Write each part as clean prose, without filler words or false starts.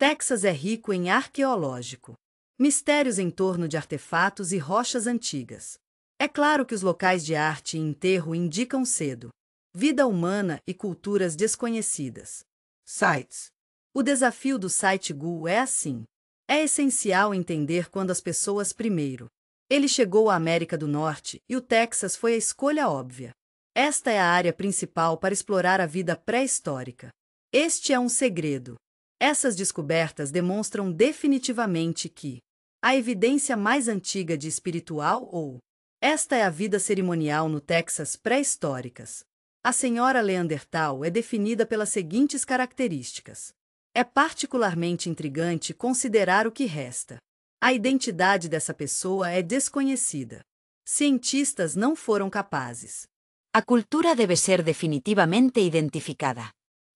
Texas é rico em arqueológico. Mistérios em torno de artefatos e rochas antigas. É claro que os locais de arte e enterro indicam cedo vida humana e culturas desconhecidas. Sites. O desafio do site Google é assim. É essencial entender quando as pessoas primeiro. Ele chegou à América do Norte e o Texas foi a escolha óbvia. Esta é a área principal para explorar a vida pré-histórica. Este é um segredo. Essas descobertas demonstram definitivamente que a evidência mais antiga de espiritual ou esta é a vida cerimonial no Texas pré-históricas. A senhora Leandertal é definida pelas seguintes características. É particularmente intrigante considerar o que resta. A identidade dessa pessoa é desconhecida. Cientistas não foram capazes. A cultura debe ser definitivamente identificada.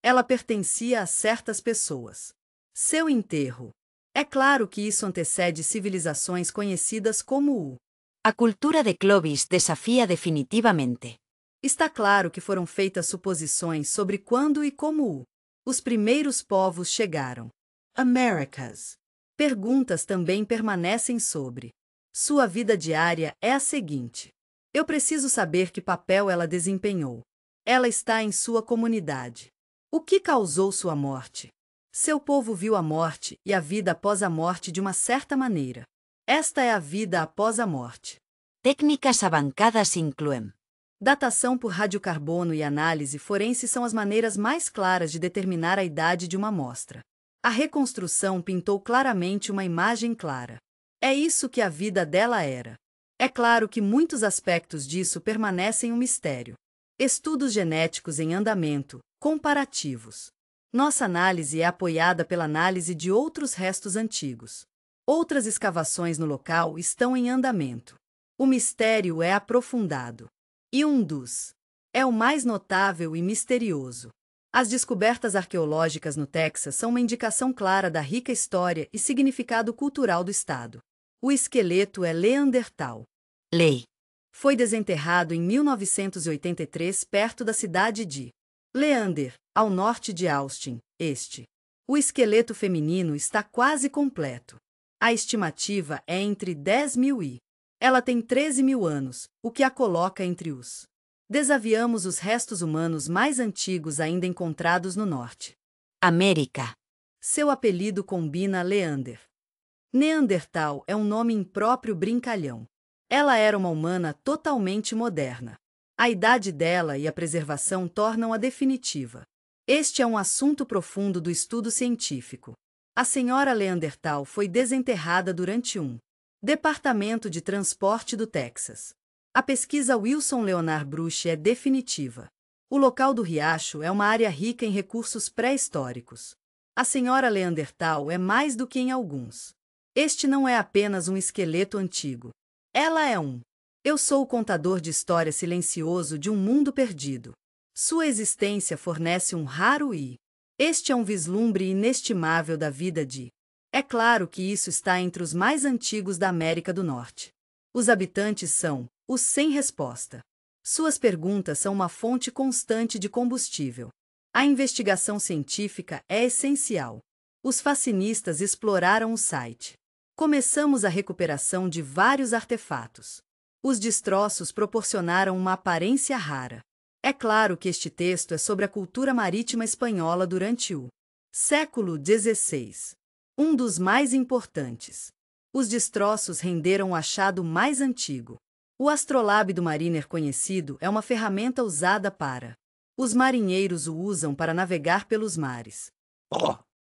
Ela pertencia a certas pessoas. Seu enterro. É claro que isso antecede civilizações conhecidas como o. A cultura de Clovis desafia definitivamente. Está claro que foram feitas suposições sobre quando e como os primeiros povos chegaram. Americas. Perguntas também permanecem sobre. Sua vida diária é a seguinte. Eu preciso saber que papel ela desempenhou. Ela está em sua comunidade. O que causou sua morte? Seu povo viu a morte e a vida após a morte de uma certa maneira. Esta é a vida após a morte. Técnicas avançadas incluem. Datação por radiocarbono e análise forense são as maneiras mais claras de determinar a idade de uma amostra. A reconstrução pintou claramente uma imagem clara. É isso que a vida dela era. É claro que muitos aspectos disso permanecem um mistério. Estudos genéticos em andamento, comparativos. Nossa análise é apoiada pela análise de outros restos antigos. Outras escavações no local estão em andamento. O mistério é aprofundado. E um dos é o mais notável e misterioso. As descobertas arqueológicas no Texas são uma indicação clara da rica história e significado cultural do estado. O esqueleto é Leandertal. Lei. Foi desenterrado em 1983 perto da cidade de Leander, ao norte de Austin, este. O esqueleto feminino está quase completo. A estimativa é entre 10.000 e ela tem 13.000 anos, o que a coloca entre os. Desafiamos os restos humanos mais antigos ainda encontrados no norte. América. Seu apelido combina Leander. Neandertal é um nome impróprio brincalhão. Ela era uma humana totalmente moderna. A idade dela e a preservação tornam-a definitiva. Este é um assunto profundo do estudo científico. A senhora Leandertal foi desenterrada durante um Departamento de Transporte do Texas. A pesquisa Wilson Leonard Bruce é definitiva. O local do riacho é uma área rica em recursos pré-históricos. A senhora Leandertal é mais do que em alguns. Este não é apenas um esqueleto antigo. Ela é um. Eu sou o contador de história silencioso de um mundo perdido. Sua existência fornece um raro e. Este é um vislumbre inestimável da vida de. É claro que isso está entre os mais antigos da América do Norte. Os habitantes são os sem resposta. Suas perguntas são uma fonte constante de combustível. A investigação científica é essencial. Os fascinistas exploraram o site. Começamos a recuperação de vários artefatos. Os destroços proporcionaram uma aparência rara. É claro que este texto é sobre a cultura marítima espanhola durante o século XVI. Um dos mais importantes. Os destroços renderam o achado mais antigo. O astrolábio do mariner conhecido é uma ferramenta usada para. Os marinheiros o usam para navegar pelos mares.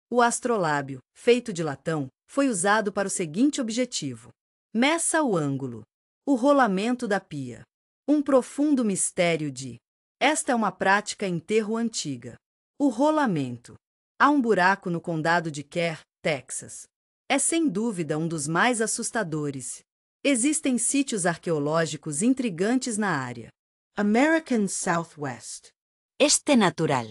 O astrolábio, feito de latão, foi usado para o seguinte objetivo. Meça o ângulo. O rolamento da pia. Um profundo mistério de. Esta é uma prática enterro antiga. O rolamento. Há um buraco no condado de Kerr, Texas. É sem dúvida um dos mais assustadores. Existem sítios arqueológicos intrigantes na área. American Southwest. Este natural.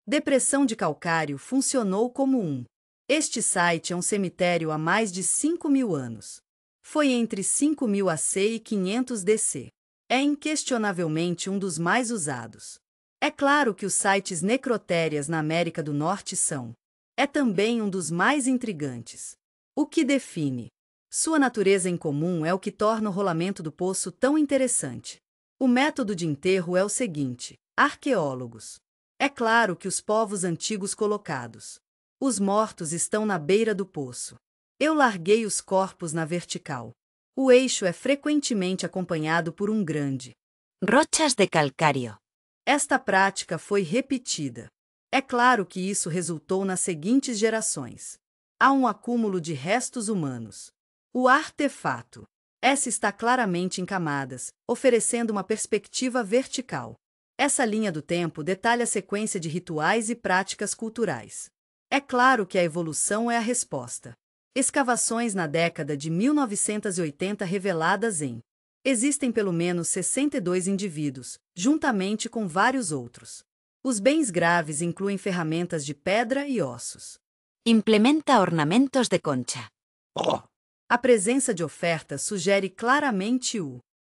Depressão de calcário funcionou como um. Este site é um cemitério há mais de 5.000 anos. Foi entre 5.000 AC e 500 DC. É inquestionavelmente um dos mais usados. É claro que os sites necrotérias na América do Norte são. é também um dos mais intrigantes. O que define sua natureza em comum é o que torna o rolamento do poço tão interessante. O método de enterro é o seguinte: arqueólogos. É claro que os povos antigos colocados. Os mortos estão na beira do poço. Eu larguei os corpos na vertical. O eixo é frequentemente acompanhado por um grande. Rochas de calcário. Esta prática foi repetida. É claro que isso resultou nas seguintes gerações. Há um acúmulo de restos humanos. O artefato. Essa está claramente em camadas, oferecendo uma perspectiva vertical. Essa linha do tempo detalha a sequência de rituais e práticas culturais. É claro que a evolução é a resposta. Escavações na década de 1980 reveladas em. Existem pelo menos 62 indivíduos, juntamente com vários outros. Os bens graves incluem ferramentas de pedra e ossos. Implementa ornamentos de concha. A presença de ofertas sugere claramente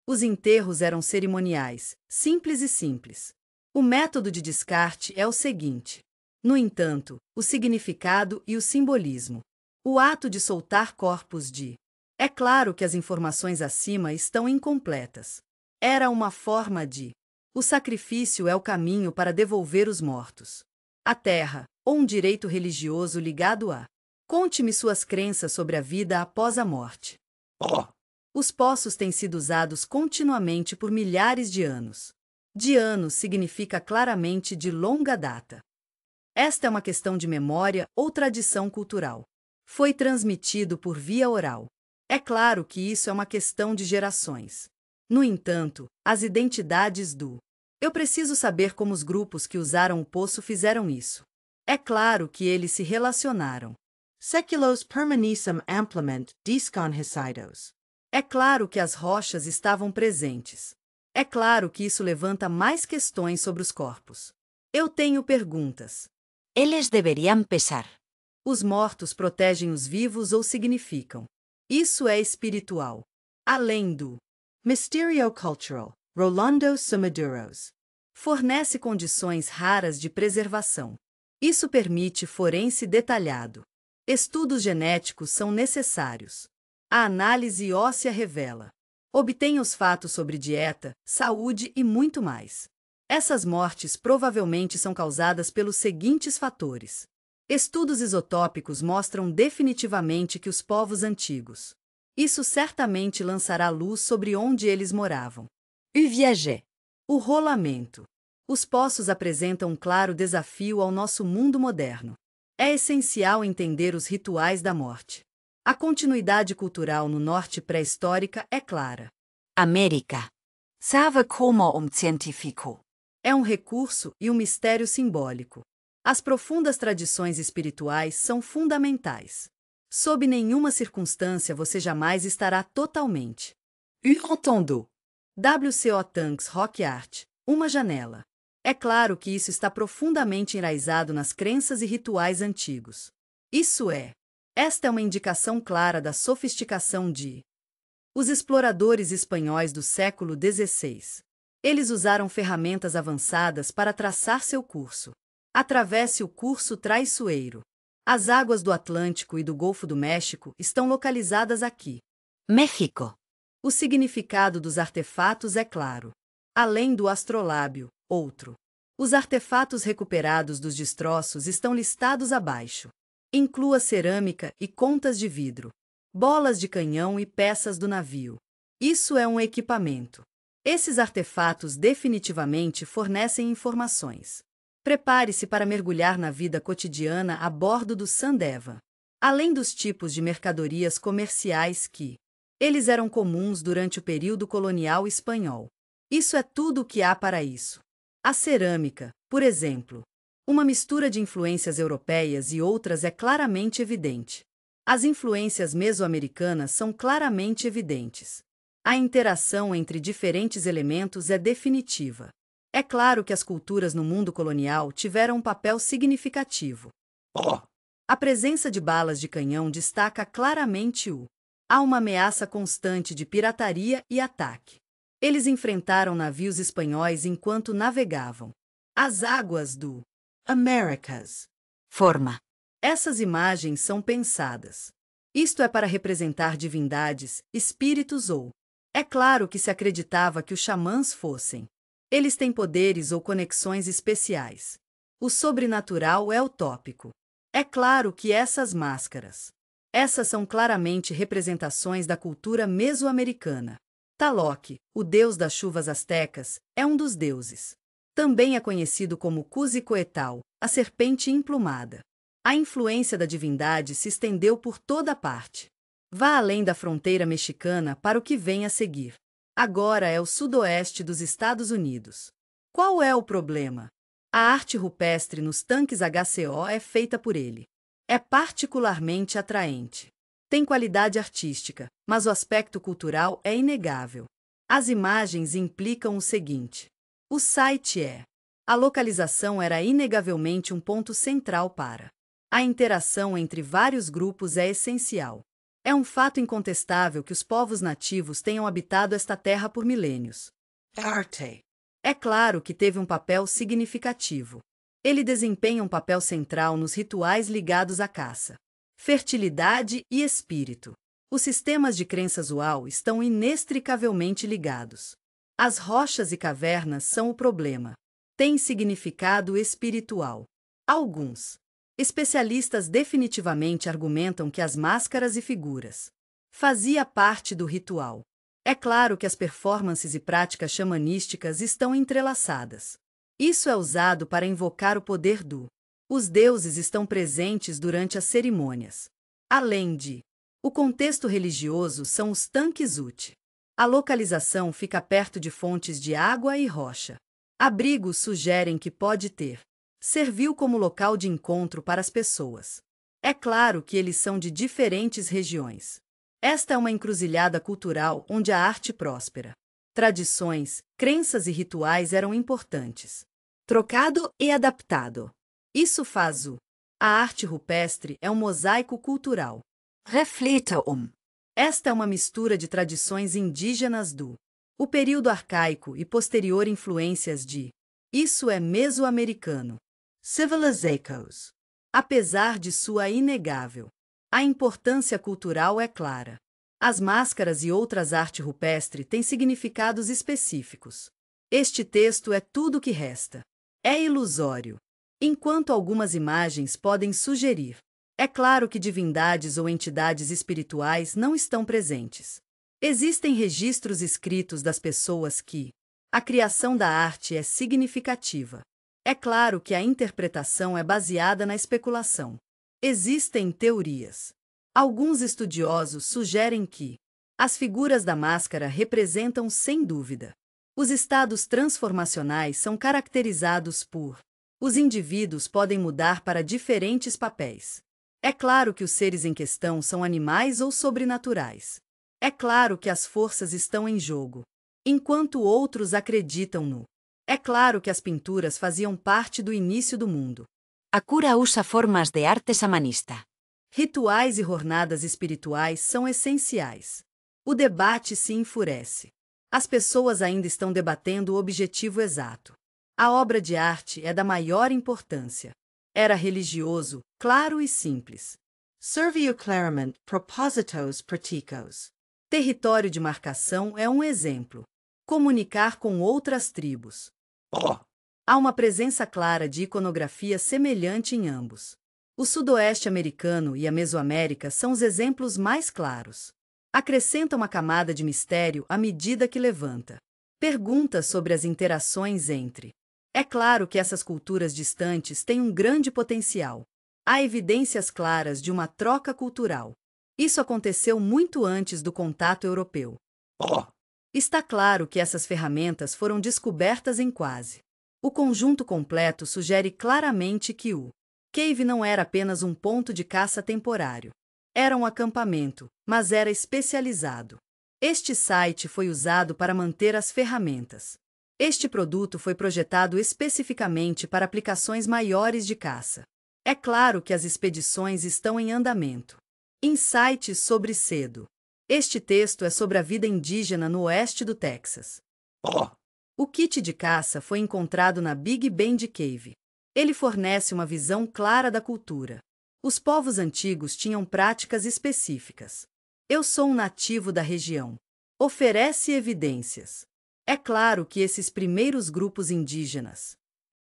Os enterros eram cerimoniais, simples e simples. O método de descarte é o seguinte. No entanto, o significado e o simbolismo. O ato de soltar corpos de. É claro que as informações acima estão incompletas. Era uma forma de. O sacrifício é o caminho para devolver os mortos. A terra, ou um direito religioso ligado a. Conte-me suas crenças sobre a vida após a morte. Os poços têm sido usados continuamente por milhares de anos. De anos significa claramente de longa data. Esta é uma questão de memória ou tradição cultural. Foi transmitido por via oral. É claro que isso é uma questão de gerações. No entanto, as identidades do. Eu preciso saber como os grupos que usaram o poço fizeram isso. É claro que eles se relacionaram. Seculos permanecem amplamente desconhecidos. É claro que as rochas estavam presentes. É claro que isso levanta mais questões sobre os corpos. Eu tenho perguntas. Eles deveriam pesar. Os mortos protegem os vivos ou significam. Isso é espiritual. Além do. Misterio cultural. Rolando Sumaduros. Fornece condições raras de preservação. Isso permite forense detalhado. Estudos genéticos são necessários. A análise óssea revela. Obtenha os fatos sobre dieta, saúde e muito mais. Essas mortes provavelmente são causadas pelos seguintes fatores. Estudos isotópicos mostram definitivamente que os povos antigos. Isso certamente lançará luz sobre onde eles moravam. O viager. O rolamento. Os poços apresentam um claro desafio ao nosso mundo moderno. É essencial entender os rituais da morte. A continuidade cultural no norte pré-histórica é clara. América. Sabe como científico. É um recurso e um mistério simbólico. As profundas tradições espirituais são fundamentais. Sob nenhuma circunstância você jamais estará totalmente. Entendo. WCO Tanks Rock Art, uma janela. É claro que isso está profundamente enraizado nas crenças e rituais antigos. Isso é. Esta é uma indicação clara da sofisticação de. Os exploradores espanhóis do século XVI. Eles usaram ferramentas avançadas para traçar seu curso. Atravesse o curso traiçoeiro. As águas do Atlântico e do Golfo do México estão localizadas aqui. México. O significado dos artefatos é claro. Além do astrolábio, outro. Os artefatos recuperados dos destroços estão listados abaixo. Inclua cerâmica e contas de vidro, bolas de canhão e peças do navio. Isso é um equipamento. Esses artefatos definitivamente fornecem informações. Prepare-se para mergulhar na vida cotidiana a bordo do Sandeva. Além dos tipos de mercadorias comerciais que eles eram comuns durante o período colonial espanhol. Isso é tudo o que há para isso. A cerâmica, por exemplo. Uma mistura de influências europeias e outras é claramente evidente. As influências meso-americanas são claramente evidentes. A interação entre diferentes elementos é definitiva. É claro que as culturas no mundo colonial tiveram um papel significativo. A presença de balas de canhão destaca claramente Há uma ameaça constante de pirataria e ataque. Eles enfrentaram navios espanhóis enquanto navegavam. As águas do Americas. Forma. Essas imagens são pensadas. Isto é para representar divindades, espíritos ou... É claro que se acreditava que os xamãs fossem. Eles têm poderes ou conexões especiais. O sobrenatural é utópico. É claro que essas máscaras. Essas são claramente representações da cultura mesoamericana. Tlaloc, o deus das chuvas astecas, é um dos deuses. Também é conhecido como Quetzalcoatl, a serpente emplumada. A influência da divindade se estendeu por toda parte. Vá além da fronteira mexicana para o que vem a seguir. Agora é o sudoeste dos Estados Unidos. Qual é o problema? A arte rupestre nos tanques HCO é feita por ele. É particularmente atraente. Tem qualidade artística, mas o aspecto cultural é inegável. As imagens implicam o seguinte: o site é. A localização era inegavelmente um ponto central para. A interação entre vários grupos é essencial. É um fato incontestável que os povos nativos tenham habitado esta terra por milênios. Arte. É claro que teve um papel significativo. Ele desempenha um papel central nos rituais ligados à caça, fertilidade e espírito. Os sistemas de crenças uau estão inextricavelmente ligados. As rochas e cavernas são o problema. Têm significado espiritual. Alguns especialistas definitivamente argumentam que as máscaras e figuras fazia parte do ritual. É claro que as performances e práticas xamanísticas estão entrelaçadas. Isso é usado para invocar o poder do. Os deuses estão presentes durante as cerimônias. Além de. O contexto religioso são os tanques UT. A localização fica perto de fontes de água e rocha. Abrigos sugerem que pode ter. Serviu como local de encontro para as pessoas. É claro que eles são de diferentes regiões. Esta é uma encruzilhada cultural onde a arte próspera. Tradições, crenças e rituais eram importantes. Trocado e adaptado. Isso faz o. A arte rupestre é um mosaico cultural. Reflita-um. Esta é uma mistura de tradições indígenas do. O período arcaico e posterior influências de. Isso é mesoamericano. Civilizacos. Apesar de sua inegável. A importância cultural é clara. As máscaras e outras arte rupestre têm significados específicos. Este texto é tudo o que resta. É ilusório. Enquanto algumas imagens podem sugerir. É claro que divindades ou entidades espirituais não estão presentes. Existem registros escritos das pessoas que. A criação da arte é significativa. É claro que a interpretação é baseada na especulação. Existem teorias. Alguns estudiosos sugerem que as figuras da máscara representam, sem dúvida, os estados transformacionais são caracterizados por. Os indivíduos podem mudar para diferentes papéis. É claro que os seres em questão são animais ou sobrenaturais. É claro que as forças estão em jogo, enquanto outros acreditam no. É claro que as pinturas faziam parte do início do mundo. A cura usa formas de arte xamanista. Rituais e jornadas espirituais são essenciais. O debate se enfurece. As pessoas ainda estão debatendo o objetivo exato. A obra de arte é da maior importância. Era religioso, claro e simples. Serviu claramente propositos praticos. Território de marcação é um exemplo. Comunicar com outras tribos. Há uma presença clara de iconografia semelhante em ambos. O sudoeste americano e a Mesoamérica são os exemplos mais claros. Acrescenta uma camada de mistério à medida que levanta. Perguntas sobre as interações entre. É claro que essas culturas distantes têm um grande potencial. Há evidências claras de uma troca cultural. Isso aconteceu muito antes do contato europeu. Está claro que essas ferramentas foram descobertas em quase. O conjunto completo sugere claramente que o cave não era apenas um ponto de caça temporário. Era um acampamento, mas era especializado. Este site foi usado para manter as ferramentas. Este produto foi projetado especificamente para aplicações maiores de caça. É claro que as expedições estão em andamento. Insights sobre cedo. Este texto é sobre a vida indígena no oeste do Texas. O kit de caça foi encontrado na Big Bend Cave. Ele fornece uma visão clara da cultura. Os povos antigos tinham práticas específicas. Eu sou um nativo da região. Oferece evidências. É claro que esses primeiros grupos indígenas,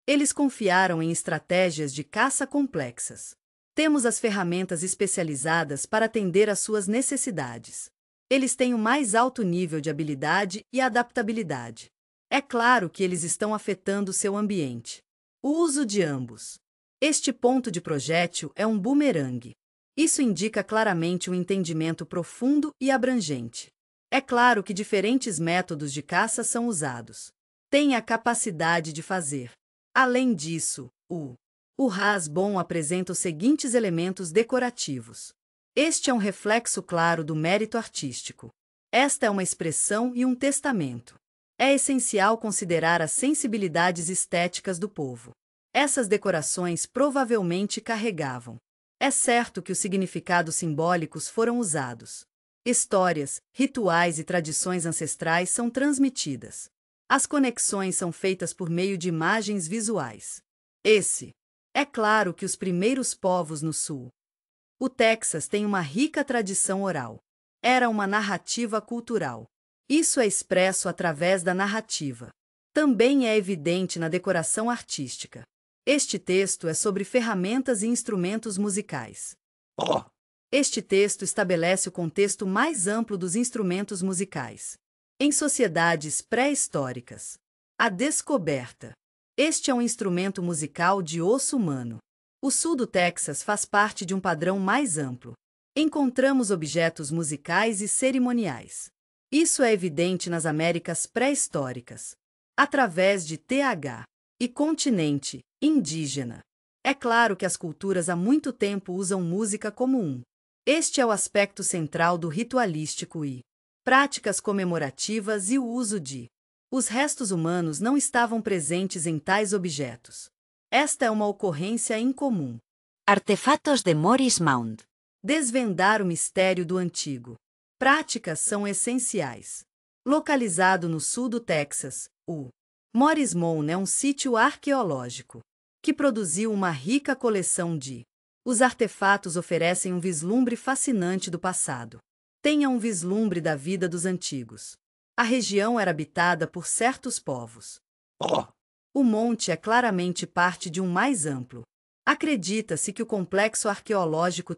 eles confiaram em estratégias de caça complexas. Temos as ferramentas especializadas para atender às suas necessidades. Eles têm o mais alto nível de habilidade e adaptabilidade. É claro que eles estão afetando seu ambiente. O uso de ambos. Este ponto de projétil é um bumerangue. Isso indica claramente um entendimento profundo e abrangente. É claro que diferentes métodos de caça são usados. Tem a capacidade de fazer. Além disso, o rasbon apresenta os seguintes elementos decorativos. Este é um reflexo claro do mérito artístico. Esta é uma expressão e um testamento. É essencial considerar as sensibilidades estéticas do povo. Essas decorações provavelmente carregavam. É certo que os significados simbólicos foram usados. Histórias, rituais e tradições ancestrais são transmitidas. As conexões são feitas por meio de imagens visuais. É claro que os primeiros povos no sul. O Texas tem uma rica tradição oral. Era uma narrativa cultural. Isso é expresso através da narrativa. Também é evidente na decoração artística. Este texto é sobre ferramentas e instrumentos musicais. Este texto estabelece o contexto mais amplo dos instrumentos musicais. Em sociedades pré-históricas, a descoberta. Este é um instrumento musical de osso humano. O sul do Texas faz parte de um padrão mais amplo. Encontramos objetos musicais e cerimoniais. Isso é evidente nas Américas pré-históricas, através de TH e continente indígena. É claro que as culturas há muito tempo usam música como Este é o aspecto central do ritualístico e práticas comemorativas e o uso de. Os restos humanos não estavam presentes em tais objetos. Esta é uma ocorrência incomum. Artefatos de Morris Mound. Desvendar o mistério do antigo. Práticas são essenciais. Localizado no sul do Texas, o Morris Mound é um sítio arqueológico que produziu uma rica coleção de. Os artefatos oferecem um vislumbre fascinante do passado. Tenha um vislumbre da vida dos antigos. A região era habitada por certos povos. O monte é claramente parte de um mais amplo. Acredita-se que o complexo arqueológico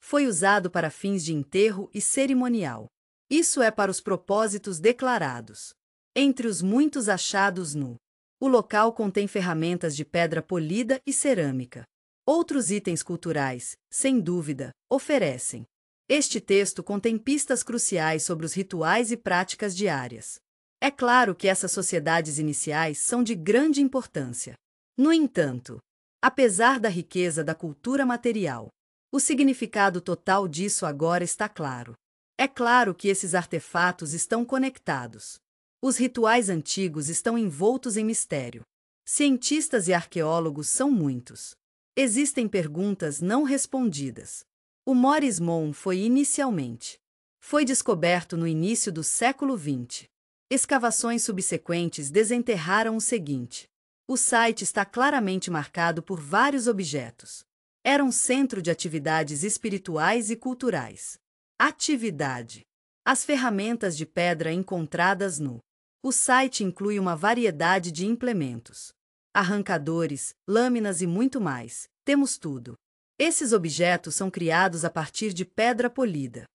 foi usado para fins de enterro e cerimonial. Isso é para os propósitos declarados. Entre os muitos achados o local contém ferramentas de pedra polida e cerâmica. Outros itens culturais, sem dúvida, oferecem. Este texto contém pistas cruciais sobre os rituais e práticas diárias. É claro que essas sociedades iniciais são de grande importância. No entanto, apesar da riqueza da cultura material, o significado total disso agora está claro. É claro que esses artefatos estão conectados. Os rituais antigos estão envoltos em mistério. Cientistas e arqueólogos são muitos. Existem perguntas não respondidas. O Morris Mound foi descoberto no início do século XX. Escavações subsequentes desenterraram o seguinte. O site está claramente marcado por vários objetos. Era um centro de atividades espirituais e culturais. Atividade. As ferramentas de pedra encontradas O site inclui uma variedade de implementos. Arrancadores, lâminas e muito mais. Temos tudo. Esses objetos são criados a partir de pedra polida.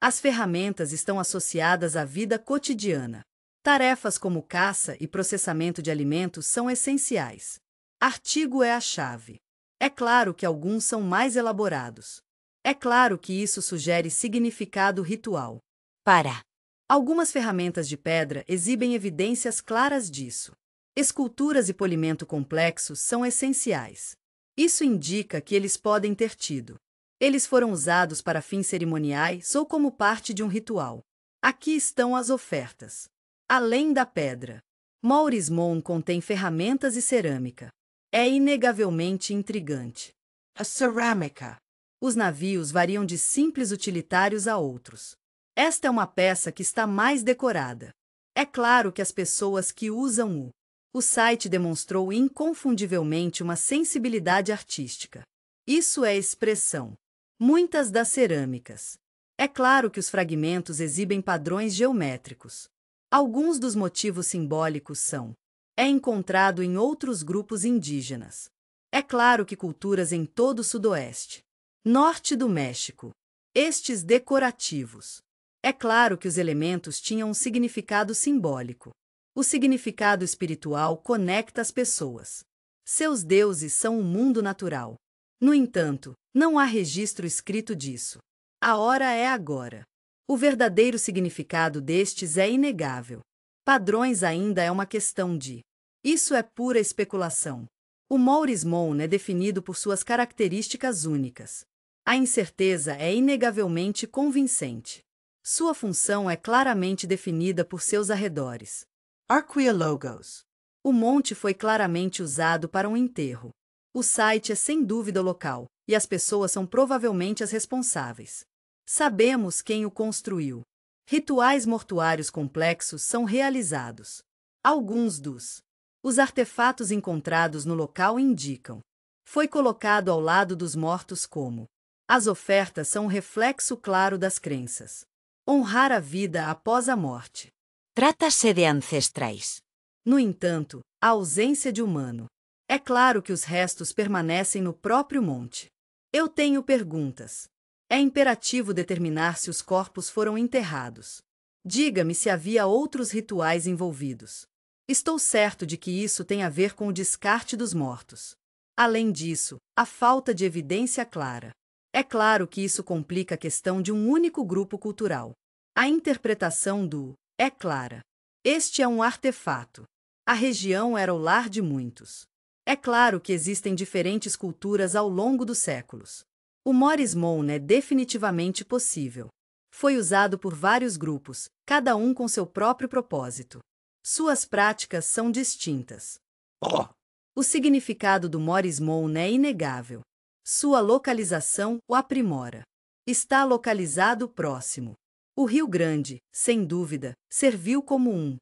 As ferramentas estão associadas à vida cotidiana. Tarefas como caça e processamento de alimentos são essenciais. Artigo é a chave. É claro que alguns são mais elaborados. É claro que isso sugere significado ritual. Algumas ferramentas de pedra exibem evidências claras disso. Esculturas e polimento complexos são essenciais. Isso indica que eles podem ter tido. Eles foram usados para fins cerimoniais ou como parte de um ritual. Aqui estão as ofertas. Além da pedra, Morris Mound contém ferramentas e cerâmica. É inegavelmente intrigante. A cerâmica. Os navios variam de simples utilitários a outros. Esta é uma peça que está mais decorada. É claro que as pessoas que usam o site demonstrou inconfundivelmente uma sensibilidade artística. Isso é expressão. Muitas das cerâmicas. É claro que os fragmentos exibem padrões geométricos. Alguns dos motivos simbólicos são: é encontrado em outros grupos indígenas. É claro que culturas em todo o sudoeste, norte do México. Estes decorativos. É claro que os elementos tinham um significado simbólico. O significado espiritual conecta as pessoas. Seus deuses são o mundo natural. No entanto, não há registro escrito disso. A hora é agora. O verdadeiro significado destes é inegável. Padrões ainda é uma questão de. Isso é pura especulação. O Maurismon é definido por suas características únicas. A incerteza é inegavelmente convincente. Sua função é claramente definida por seus arredores. Arqueologos. O monte foi claramente usado para um enterro. O site é sem dúvida local, e as pessoas são provavelmente as responsáveis. Sabemos quem o construiu. Rituais mortuários complexos são realizados. Alguns dos os artefatos encontrados no local indicam. Foi colocado ao lado dos mortos como. As ofertas são um reflexo claro das crenças. Honrar a vida após a morte. Trata-se de ancestrais. No entanto, a ausência de humano. É claro que os restos permanecem no próprio monte. Eu tenho perguntas. É imperativo determinar se os corpos foram enterrados. Diga-me se havia outros rituais envolvidos. Estou certo de que isso tem a ver com o descarte dos mortos. Além disso, a falta de evidência clara. É claro que isso complica a questão de um único grupo cultural. A interpretação do é clara. Este é um artefato. A região era o lar de muitos. É claro que existem diferentes culturas ao longo dos séculos. O Maurismon é definitivamente possível. Foi usado por vários grupos, cada um com seu próprio propósito. Suas práticas são distintas. O significado do Maurismon é inegável. Sua localização o aprimora. Está localizado próximo. O Rio Grande, sem dúvida, serviu como um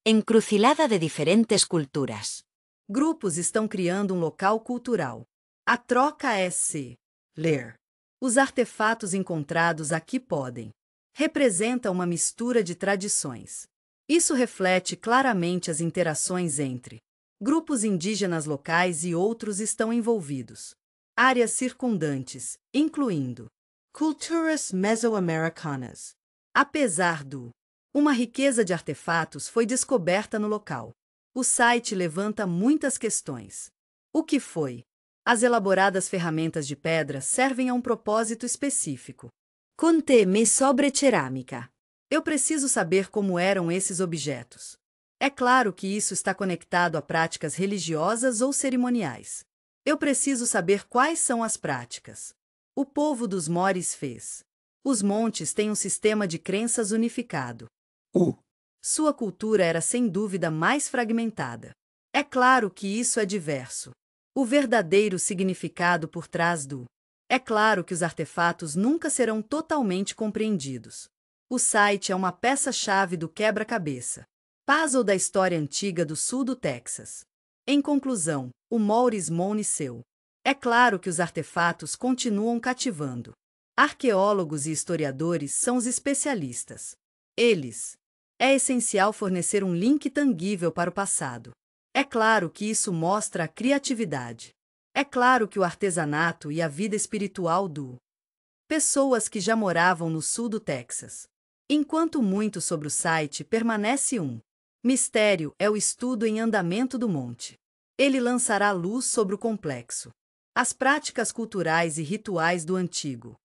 Encrucijada de diferentes culturas. grupos estão criando um local cultural. A troca é se Ler. os artefatos encontrados aqui podem representa uma mistura de tradições. Isso reflete claramente as interações entre grupos indígenas locais e outros estão envolvidos. Áreas circundantes, incluindo Culturas mesoamericanas. apesar do uma riqueza de artefatos foi descoberta no local. O site levanta muitas questões. O que foi? As elaboradas ferramentas de pedra servem a um propósito específico. Conte-me sobre cerâmica. Eu preciso saber como eram esses objetos. É claro que isso está conectado a práticas religiosas ou cerimoniais. Eu preciso saber quais são as práticas. O povo dos Mores fez. Os montes têm um sistema de crenças unificado. Sua cultura era sem dúvida mais fragmentada. É claro que isso é diverso. O verdadeiro significado por trás do. É claro que os artefatos nunca serão totalmente compreendidos. O site é uma peça-chave do quebra-cabeça. Puzzle da história antiga do sul do Texas. Em conclusão, o Maurismon nasceu. É claro que os artefatos continuam cativando. Arqueólogos e historiadores são os especialistas. Eles. É essencial fornecer um link tangível para o passado. É claro que isso mostra a criatividade. É claro que o artesanato e a vida espiritual do. Pessoas que já moravam no sul do Texas. Enquanto muito sobre o site permanece um mistério é o estudo em andamento do monte. Ele lançará luz sobre o complexo. As práticas culturais e rituais do antigo.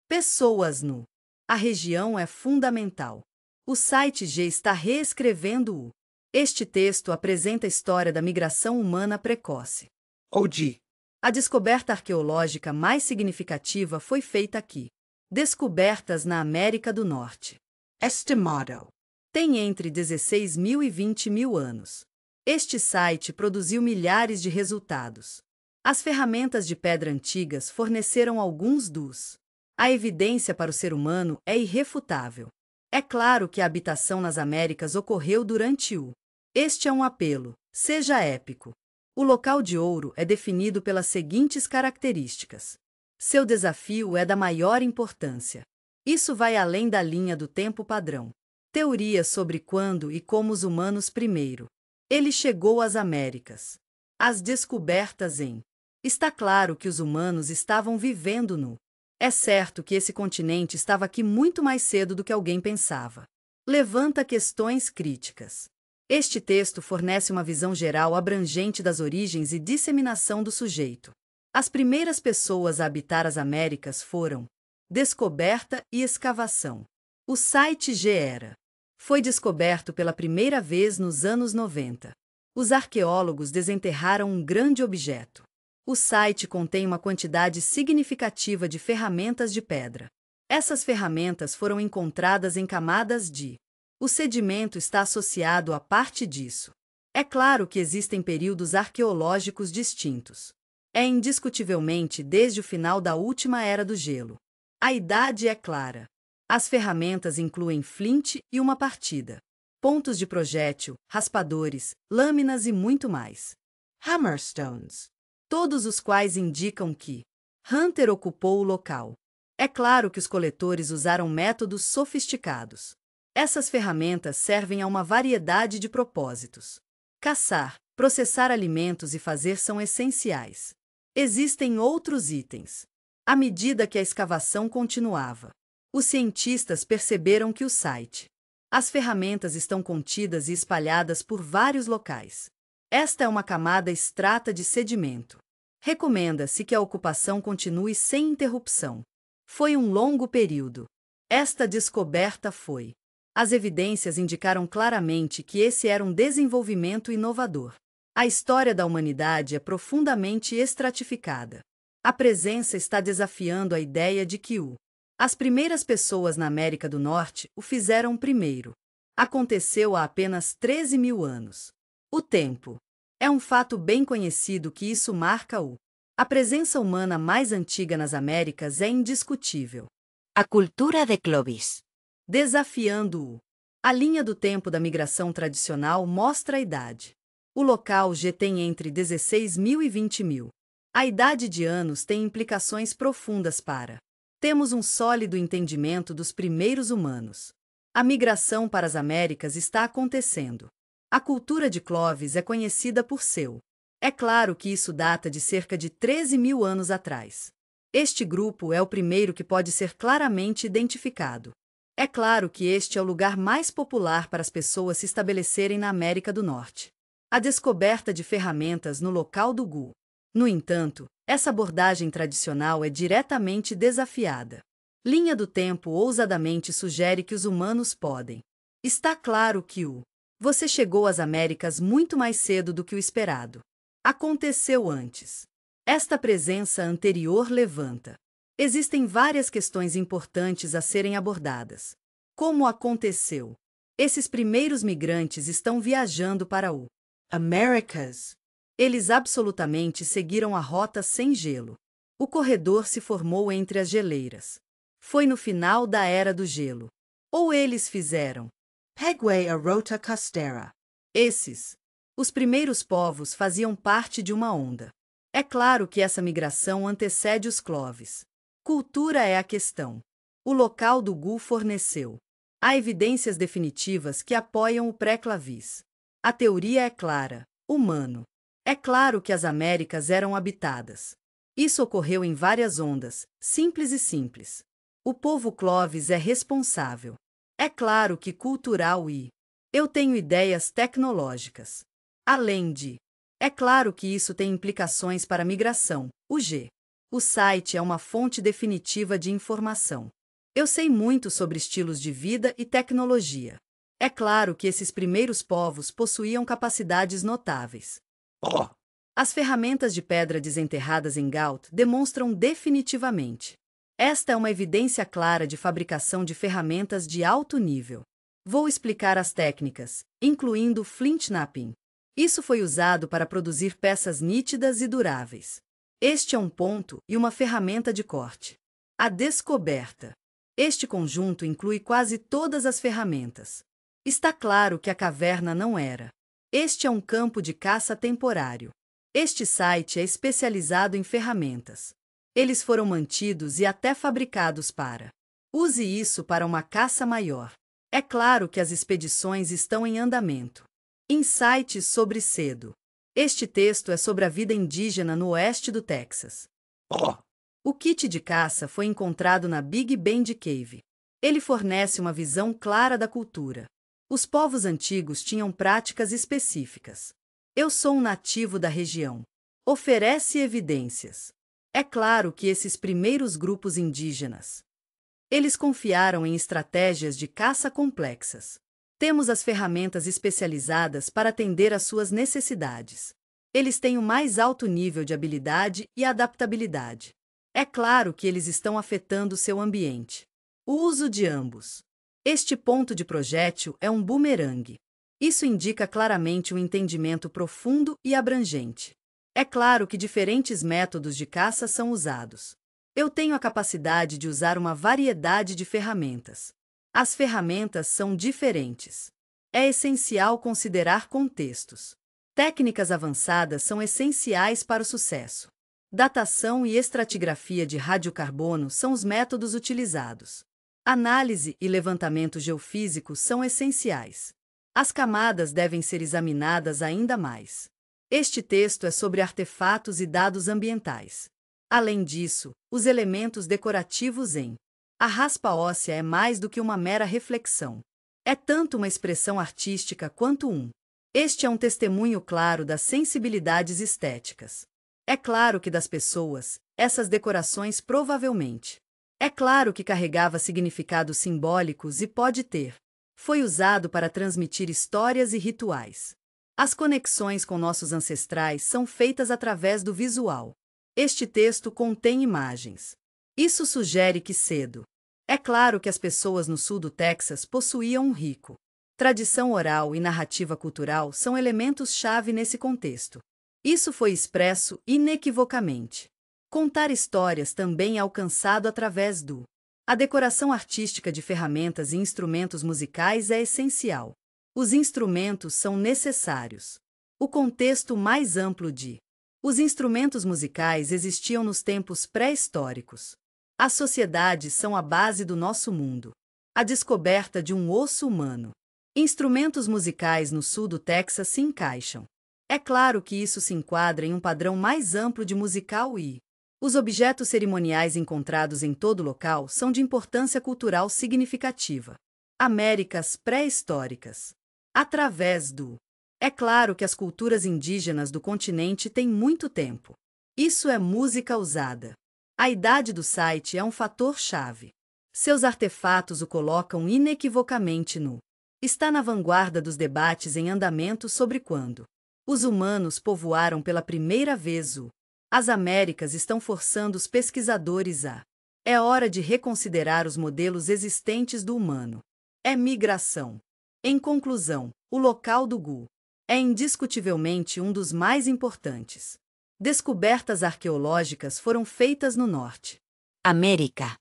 Pessoas no. A região é fundamental. O site G está reescrevendo o. Este texto apresenta a história da migração humana precoce. OG. A descoberta arqueológica mais significativa foi feita aqui. Descobertas na América do Norte. Estimado. Tem entre 16.000 e 20.000 anos. Este site produziu milhares de resultados. As ferramentas de pedra antigas forneceram alguns dos. A evidência para o ser humano é irrefutável. É claro que a habitação nas Américas ocorreu durante o. Este é um apelo, seja épico. O local de ouro é definido pelas seguintes características. Seu desafio é da maior importância. Isso vai além da linha do tempo padrão. Teorias sobre quando e como os humanos primeiro. Ele chegou às Américas. As descobertas em. Está claro que os humanos estavam vivendo no. É certo que esse continente estava aqui muito mais cedo do que alguém pensava. Levanta questões críticas. Este texto fornece uma visão geral abrangente das origens e disseminação do sujeito. As primeiras pessoas a habitar as Américas foram descoberta e escavação. O site Gera foi descoberto pela primeira vez nos anos 90. Os arqueólogos desenterraram um grande objeto. O site contém uma quantidade significativa de ferramentas de pedra. Essas ferramentas foram encontradas em camadas de. O sedimento está associado a parte disso. É claro que existem períodos arqueológicos distintos. É indiscutivelmente desde o final da última era do gelo. A idade é clara. As ferramentas incluem flint e uma partida, pontos de projétil, raspadores, lâminas e muito mais. Hammerstones. Todos os quais indicam que Hunter ocupou o local. É claro que os coletores usaram métodos sofisticados. Essas ferramentas servem a uma variedade de propósitos. Caçar, processar alimentos e fazer são essenciais. Existem outros itens. À medida que a escavação continuava, os cientistas perceberam que o site. As ferramentas estão contidas e espalhadas por vários locais. Esta é uma camada extrata de sedimento. Recomenda-se que a ocupação continue sem interrupção. Foi um longo período. Esta descoberta foi. As evidências indicaram claramente que esse era um desenvolvimento inovador. A história da humanidade é profundamente estratificada. A presença está desafiando a ideia de que as primeiras pessoas na América do Norte o fizeram primeiro. Aconteceu há apenas 13 mil anos. O tempo. É um fato bem conhecido que isso marca a presença humana mais antiga nas Américas é indiscutível. A cultura de Clovis. Desafiando a linha do tempo da migração tradicional mostra a idade. O local G tem entre 16 mil e 20 mil. A idade de anos tem implicações profundas para. Temos um sólido entendimento dos primeiros humanos. A migração para as Américas está acontecendo. A cultura de Clovis é conhecida por seu. É claro que isso data de cerca de 13 mil anos atrás. Este grupo é o primeiro que pode ser claramente identificado. É claro que este é o lugar mais popular para as pessoas se estabelecerem na América do Norte. A descoberta de ferramentas no local do Gu. No entanto, essa abordagem tradicional é diretamente desafiada. Linha do tempo ousadamente sugere que os humanos podem. Está claro que você chegou às Américas muito mais cedo do que o esperado. Aconteceu antes. Esta presença anterior levanta. Existem várias questões importantes a serem abordadas. Como aconteceu? Esses primeiros migrantes estão viajando para Americas. Eles absolutamente seguiram a rota sem gelo. O corredor se formou entre as geleiras. Foi no final da Era do Gelo. Ou eles fizeram. Pegway a Rota Costera. Os primeiros povos faziam parte de uma onda. É claro que essa migração antecede os Clovis. Cultura é a questão. O local do Gu forneceu. Há evidências definitivas que apoiam o pré-Clavis. A teoria é clara, humano. É claro que as Américas eram habitadas. Isso ocorreu em várias ondas, simples e simples. O povo Clovis é responsável. É claro que cultural e. Eu tenho ideias tecnológicas. Além de. É claro que isso tem implicações para a migração, o G. O site é uma fonte definitiva de informação. Eu sei muito sobre estilos de vida e tecnologia. É claro que esses primeiros povos possuíam capacidades notáveis. As ferramentas de pedra desenterradas em Gaut demonstram definitivamente. Esta é uma evidência clara de fabricação de ferramentas de alto nível. Vou explicar as técnicas, incluindo flint knapping. Isso foi usado para produzir peças nítidas e duráveis. Este é um ponto e uma ferramenta de corte. A descoberta. Este conjunto inclui quase todas as ferramentas. Está claro que a caverna não era. Este é um campo de caça temporário. Este site é especializado em ferramentas. Eles foram mantidos e até fabricados para. Use isso para uma caça maior. É claro que as expedições estão em andamento. Insights sobre cedo. Este texto é sobre a vida indígena no oeste do Texas. O kit de caça foi encontrado na Big Bend Cave. Ele fornece uma visão clara da cultura. Os povos antigos tinham práticas específicas. Eu sou um nativo da região. Oferece evidências. É claro que esses primeiros grupos indígenas. Eles confiaram em estratégias de caça complexas. Temos as ferramentas especializadas para atender às suas necessidades. Eles têm o mais alto nível de habilidade e adaptabilidade. É claro que eles estão afetando seu ambiente. O uso de ambos. Este ponto de projétil é um bumerangue. Isso indica claramente um entendimento profundo e abrangente. É claro que diferentes métodos de caça são usados. Eu tenho a capacidade de usar uma variedade de ferramentas. As ferramentas são diferentes. É essencial considerar contextos. Técnicas avançadas são essenciais para o sucesso. Datação e estratigrafia de radiocarbono são os métodos utilizados. Análise e levantamento geofísico são essenciais. As camadas devem ser examinadas ainda mais. Este texto é sobre artefatos e dados ambientais. Além disso, os elementos decorativos em a raspa óssea é mais do que uma mera reflexão. É tanto uma expressão artística quanto Este é um testemunho claro das sensibilidades estéticas. É claro que das pessoas, essas decorações provavelmente. É claro que carregava significados simbólicos e pode ter. Foi usado para transmitir histórias e rituais. As conexões com nossos ancestrais são feitas através do visual. Este texto contém imagens. Isso sugere que cedo. É claro que as pessoas no sul do Texas possuíam um rico. Tradição oral e narrativa cultural são elementos-chave nesse contexto. Isso foi expresso inequivocamente. Contar histórias também é alcançado através do. A decoração artística de ferramentas e instrumentos musicais é essencial. Os instrumentos são necessários. O contexto mais amplo de. Os instrumentos musicais existiam nos tempos pré-históricos. As sociedades são a base do nosso mundo. A descoberta de um osso humano. Instrumentos musicais no sul do Texas se encaixam. É claro que isso se enquadra em um padrão mais amplo de musical e. Os objetos cerimoniais encontrados em todo o local são de importância cultural significativa. Américas pré-históricas. Através do. É claro que as culturas indígenas do continente têm muito tempo. Isso é música usada. A idade do site é um fator-chave. Seus artefatos o colocam inequivocamente no. Está na vanguarda dos debates em andamento sobre quando os humanos povoaram pela primeira vez o. As Américas estão forçando os pesquisadores a. É hora de reconsiderar os modelos existentes do humano. É migração. Em conclusão, o local do Gu é indiscutivelmente um dos mais importantes. Descobertas arqueológicas foram feitas no norte. América.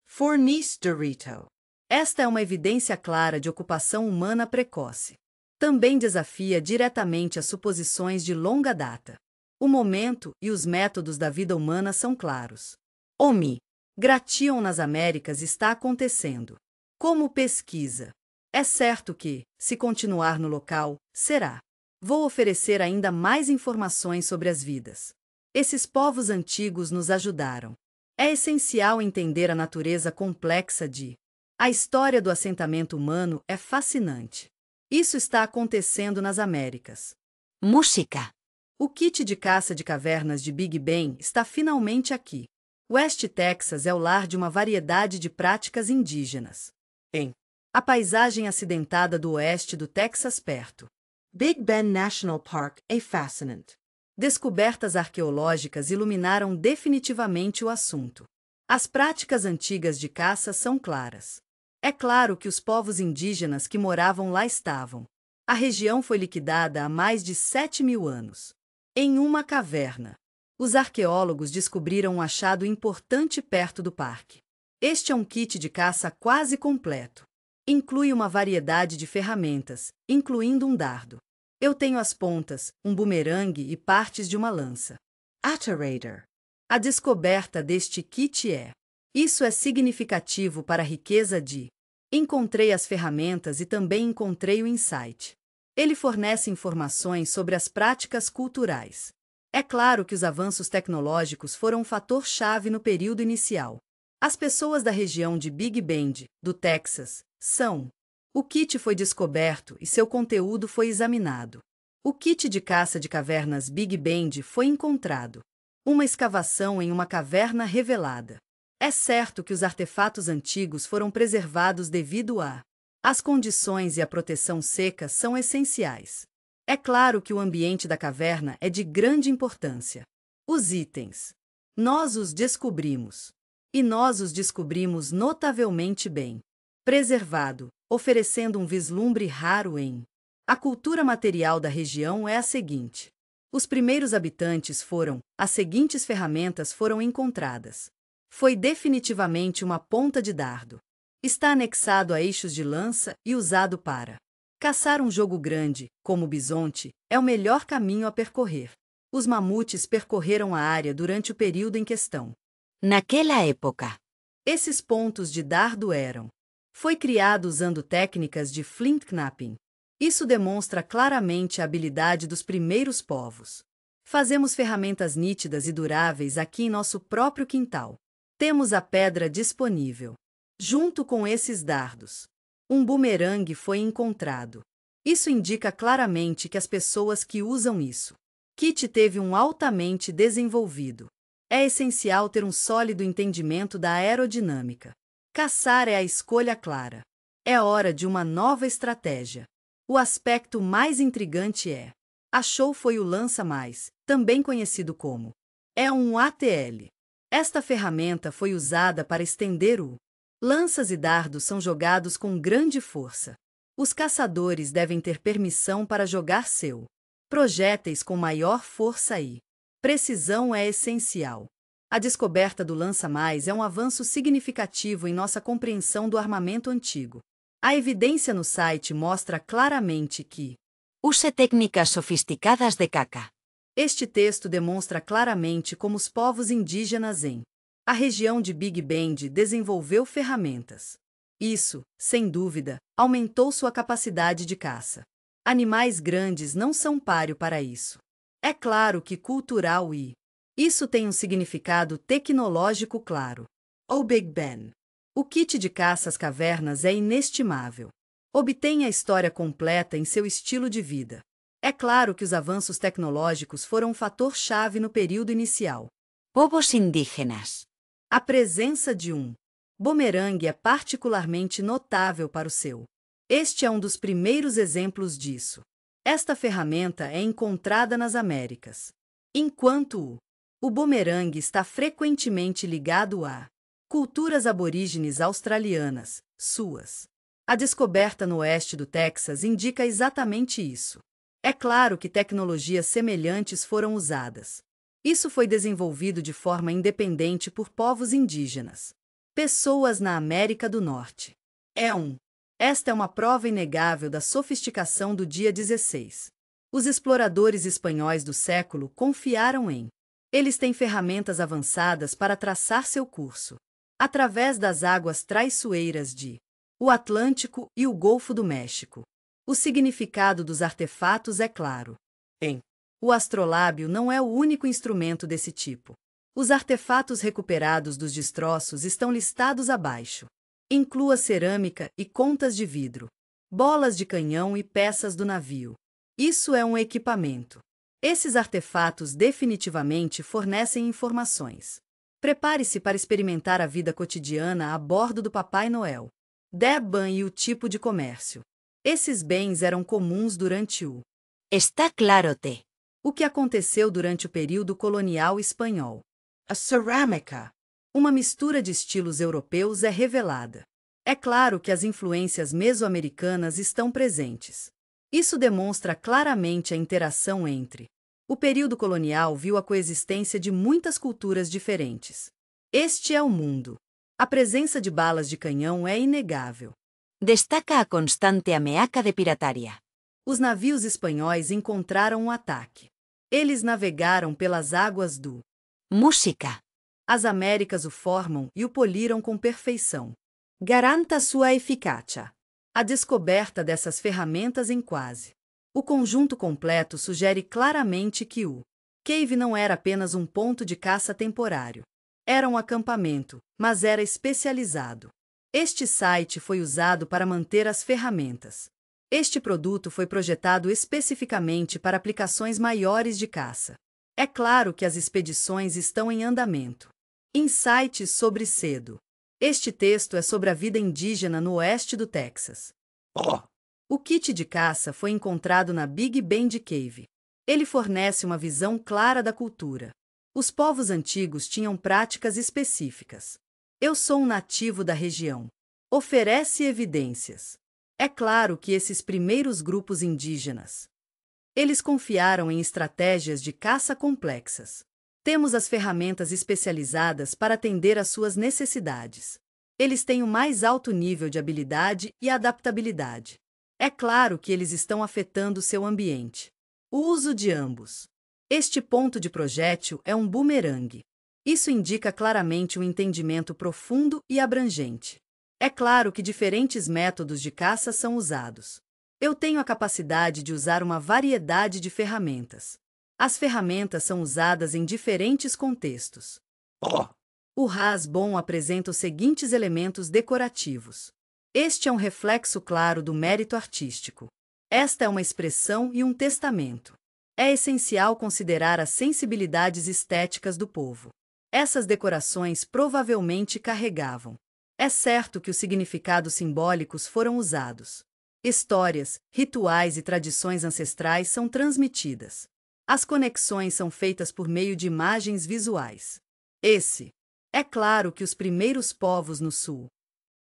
Fornice Dorito. Esta é uma evidência clara de ocupação humana precoce. Também desafia diretamente as suposições de longa data. O momento e os métodos da vida humana são claros. O migration nas Américas está acontecendo. Como pesquisa. É certo que, se continuar no local, será. Vou oferecer ainda mais informações sobre as vidas. Esses povos antigos nos ajudaram. É essencial entender a natureza complexa de. A história do assentamento humano é fascinante. Isso está acontecendo nas Américas. Música. O kit de caça de cavernas de Big Ben está finalmente aqui. West Texas é o lar de uma variedade de práticas indígenas. A paisagem acidentada do oeste do Texas perto. Big Bend National Park é fascinante. Descobertas arqueológicas iluminaram definitivamente o assunto. As práticas antigas de caça são claras. É claro que os povos indígenas que moravam lá estavam. A região foi liquidada há mais de 7.000 anos. Em uma caverna. Os arqueólogos descobriram um achado importante perto do parque. Este é um kit de caça quase completo. Inclui uma variedade de ferramentas, incluindo um dardo. Eu tenho as pontas, um bumerangue e partes de uma lança. Atarator. A descoberta deste kit Isso é significativo para a riqueza de. Encontrei as ferramentas e também encontrei o insight. Ele fornece informações sobre as práticas culturais. É claro que os avanços tecnológicos foram um fator-chave no período inicial. As pessoas da região de Big Bend, do Texas, são. O kit foi descoberto e seu conteúdo foi examinado. O kit de caça de cavernas Big Bend foi encontrado. Uma escavação em uma caverna revelada. É certo que os artefatos antigos foram preservados devido a. As condições e a proteção seca são essenciais. É claro que o ambiente da caverna é de grande importância. Os itens. Nós os descobrimos. E nós os descobrimos notavelmente bem. Preservado, oferecendo um vislumbre raro em. A cultura material da região é a seguinte. Os primeiros habitantes foram, as seguintes ferramentas foram encontradas. Foi definitivamente uma ponta de dardo. Está anexado a eixos de lança e usado para caçar um jogo grande, como o bisonte, é o melhor caminho a percorrer. Os mamutes percorreram a área durante o período em questão. Naquela época. Esses pontos de dardo eram. Foi criado usando técnicas de flint knapping. Isso demonstra claramente a habilidade dos primeiros povos. Fazemos ferramentas nítidas e duráveis aqui em nosso próprio quintal. Temos a pedra disponível. Junto com esses dardos, um bumerangue foi encontrado. Isso indica claramente que as pessoas que usam isso. Kit teve um altamente desenvolvido. É essencial ter um sólido entendimento da aerodinâmica. Caçar é a escolha clara. É hora de uma nova estratégia. O aspecto mais intrigante achou foi o lança-mais, também conhecido como. É um ATL. Esta ferramenta foi usada para estender o. Lanças e dardos são jogados com grande força. Os caçadores devem ter permissão para jogar seu. Projéteis com maior força e. Precisão é essencial. A descoberta do lança-mais é um avanço significativo em nossa compreensão do armamento antigo. A evidência no site mostra claramente que. Use técnicas sofisticadas de caca. Este texto demonstra claramente como os povos indígenas em. A região de Big Bend desenvolveu ferramentas. Isso, sem dúvida, aumentou sua capacidade de caça. Animais grandes não são páreo para isso. É claro que cultural e. Isso tem um significado tecnológico claro. O Big Ben. O kit de caça às cavernas é inestimável. Obtenha a história completa em seu estilo de vida. É claro que os avanços tecnológicos foram um fator-chave no período inicial. Povos indígenas. A presença de um bumerangue é particularmente notável para o seu. Este é um dos primeiros exemplos disso. Esta ferramenta é encontrada nas Américas. Enquanto o bumerangue está frequentemente ligado a culturas aborígenes australianas, suas. A descoberta no oeste do Texas indica exatamente isso. É claro que tecnologias semelhantes foram usadas. Isso foi desenvolvido de forma independente por povos indígenas. Pessoas na América do Norte. Esta é uma prova inegável da sofisticação do dia 16. Os exploradores espanhóis do século confiaram em. Eles têm ferramentas avançadas para traçar seu curso. Através das águas traiçoeiras de o Atlântico e o Golfo do México. O significado dos artefatos é claro. O astrolábio não é o único instrumento desse tipo. Os artefatos recuperados dos destroços estão listados abaixo. Inclua cerâmica e contas de vidro, bolas de canhão e peças do navio. Isso é um equipamento. Esses artefatos definitivamente fornecem informações. Prepare-se para experimentar a vida cotidiana a bordo do Papai Noel. Deban e o tipo de comércio. Esses bens eram comuns durante o. Está claro te. O que aconteceu durante o período colonial espanhol. A cerâmica. Uma mistura de estilos europeus é revelada. É claro que as influências mesoamericanas estão presentes. Isso demonstra claramente a interação entre. O período colonial viu a coexistência de muitas culturas diferentes. Este é o mundo. A presença de balas de canhão é inegável. Destaca a constante ameaça de pirataria. Os navios espanhóis encontraram um ataque. Eles navegaram pelas águas do Música. As Américas o formam e o poliram com perfeição. Garanta sua eficácia. A descoberta dessas ferramentas em quase. O conjunto completo sugere claramente que o Cave não era apenas um ponto de caça temporário. Era um acampamento, mas era especializado. Este site foi usado para manter as ferramentas. Este produto foi projetado especificamente para aplicações maiores de caça. É claro que as expedições estão em andamento. Insights sobre cedo. Este texto é sobre a vida indígena no oeste do Texas. O kit de caça foi encontrado na Big Bend Cave. Ele fornece uma visão clara da cultura. Os povos antigos tinham práticas específicas. Eu sou um nativo da região. Oferece evidências. É claro que esses primeiros grupos indígenas, eles confiaram em estratégias de caça complexas. Temos as ferramentas especializadas para atender às suas necessidades. Eles têm o mais alto nível de habilidade e adaptabilidade. É claro que eles estão afetando seu ambiente. O uso de ambos. Este ponto de projétil é um bumerangue. Isso indica claramente um entendimento profundo e abrangente. É claro que diferentes métodos de caça são usados. Eu tenho a capacidade de usar uma variedade de ferramentas. As ferramentas são usadas em diferentes contextos. O Hasbon apresenta os seguintes elementos decorativos. Este é um reflexo claro do mérito artístico. Esta é uma expressão e um testamento. É essencial considerar as sensibilidades estéticas do povo. Essas decorações provavelmente carregavam. É certo que os significados simbólicos foram usados. Histórias, rituais e tradições ancestrais são transmitidas. As conexões são feitas por meio de imagens visuais. É claro que os primeiros povos no sul.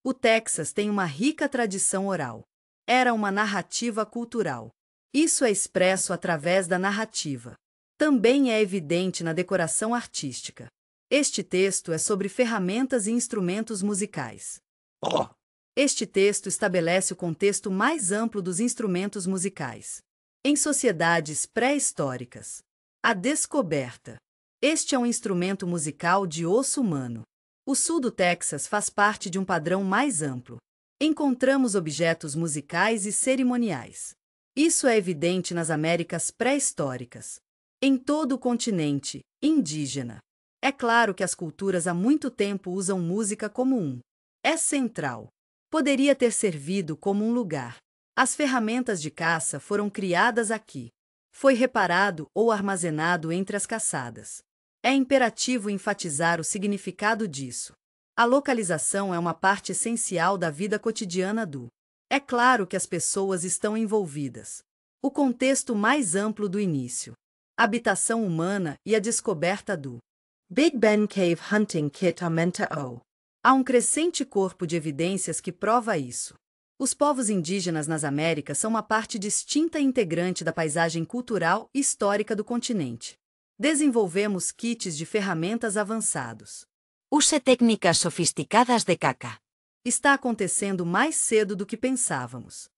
O Texas tem uma rica tradição oral. Era uma narrativa cultural. Isso é expresso através da narrativa. Também é evidente na decoração artística. Este texto é sobre ferramentas e instrumentos musicais. Este texto estabelece o contexto mais amplo dos instrumentos musicais. Em sociedades pré-históricas. A descoberta. Este é um instrumento musical de osso humano. O sul do Texas faz parte de um padrão mais amplo. Encontramos objetos musicais e cerimoniais. Isso é evidente nas Américas pré-históricas. Em todo o continente indígena. É claro que as culturas há muito tempo usam música como é central. Poderia ter servido como um lugar. As ferramentas de caça foram criadas aqui. Foi reparado ou armazenado entre as caçadas. É imperativo enfatizar o significado disso. A localização é uma parte essencial da vida cotidiana do. É claro que as pessoas estão envolvidas. O contexto mais amplo do início. Habitação humana e a descoberta do Big Ben Cave Hunting Kit aumenta o. Há um crescente corpo de evidências que prova isso. Os povos indígenas nas Américas são uma parte distinta e integrante da paisagem cultural e histórica do continente. Desenvolvemos kits de ferramentas avançados. Use técnicas sofisticadas de caca. Está acontecendo mais cedo do que pensávamos.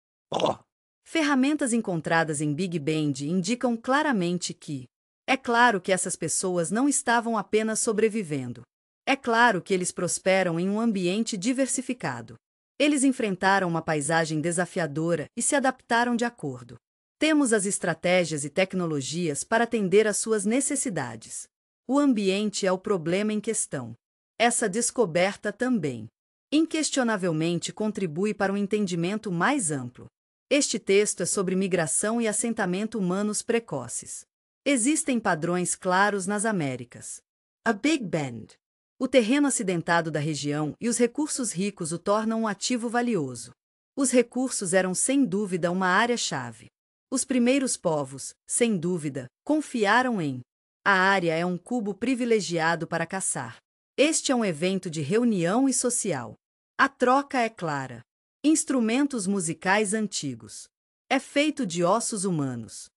Ferramentas encontradas em Big Bend indicam claramente que é claro que essas pessoas não estavam apenas sobrevivendo. É claro que eles prosperam em um ambiente diversificado. Eles enfrentaram uma paisagem desafiadora e se adaptaram de acordo. Temos as estratégias e tecnologias para atender às suas necessidades. O ambiente é o problema em questão. Essa descoberta também, inquestionavelmente, contribui para um entendimento mais amplo. Este texto é sobre migração e assentamento humanos precoces. Existem padrões claros nas Américas. A Big Bend. O terreno acidentado da região e os recursos ricos o tornam um ativo valioso. Os recursos eram sem dúvida uma área-chave. Os primeiros povos, sem dúvida, confiaram em. A área é um cubo privilegiado para caçar. Este é um evento de reunião e social. A troca é clara. Instrumentos musicais antigos. É feito de ossos humanos.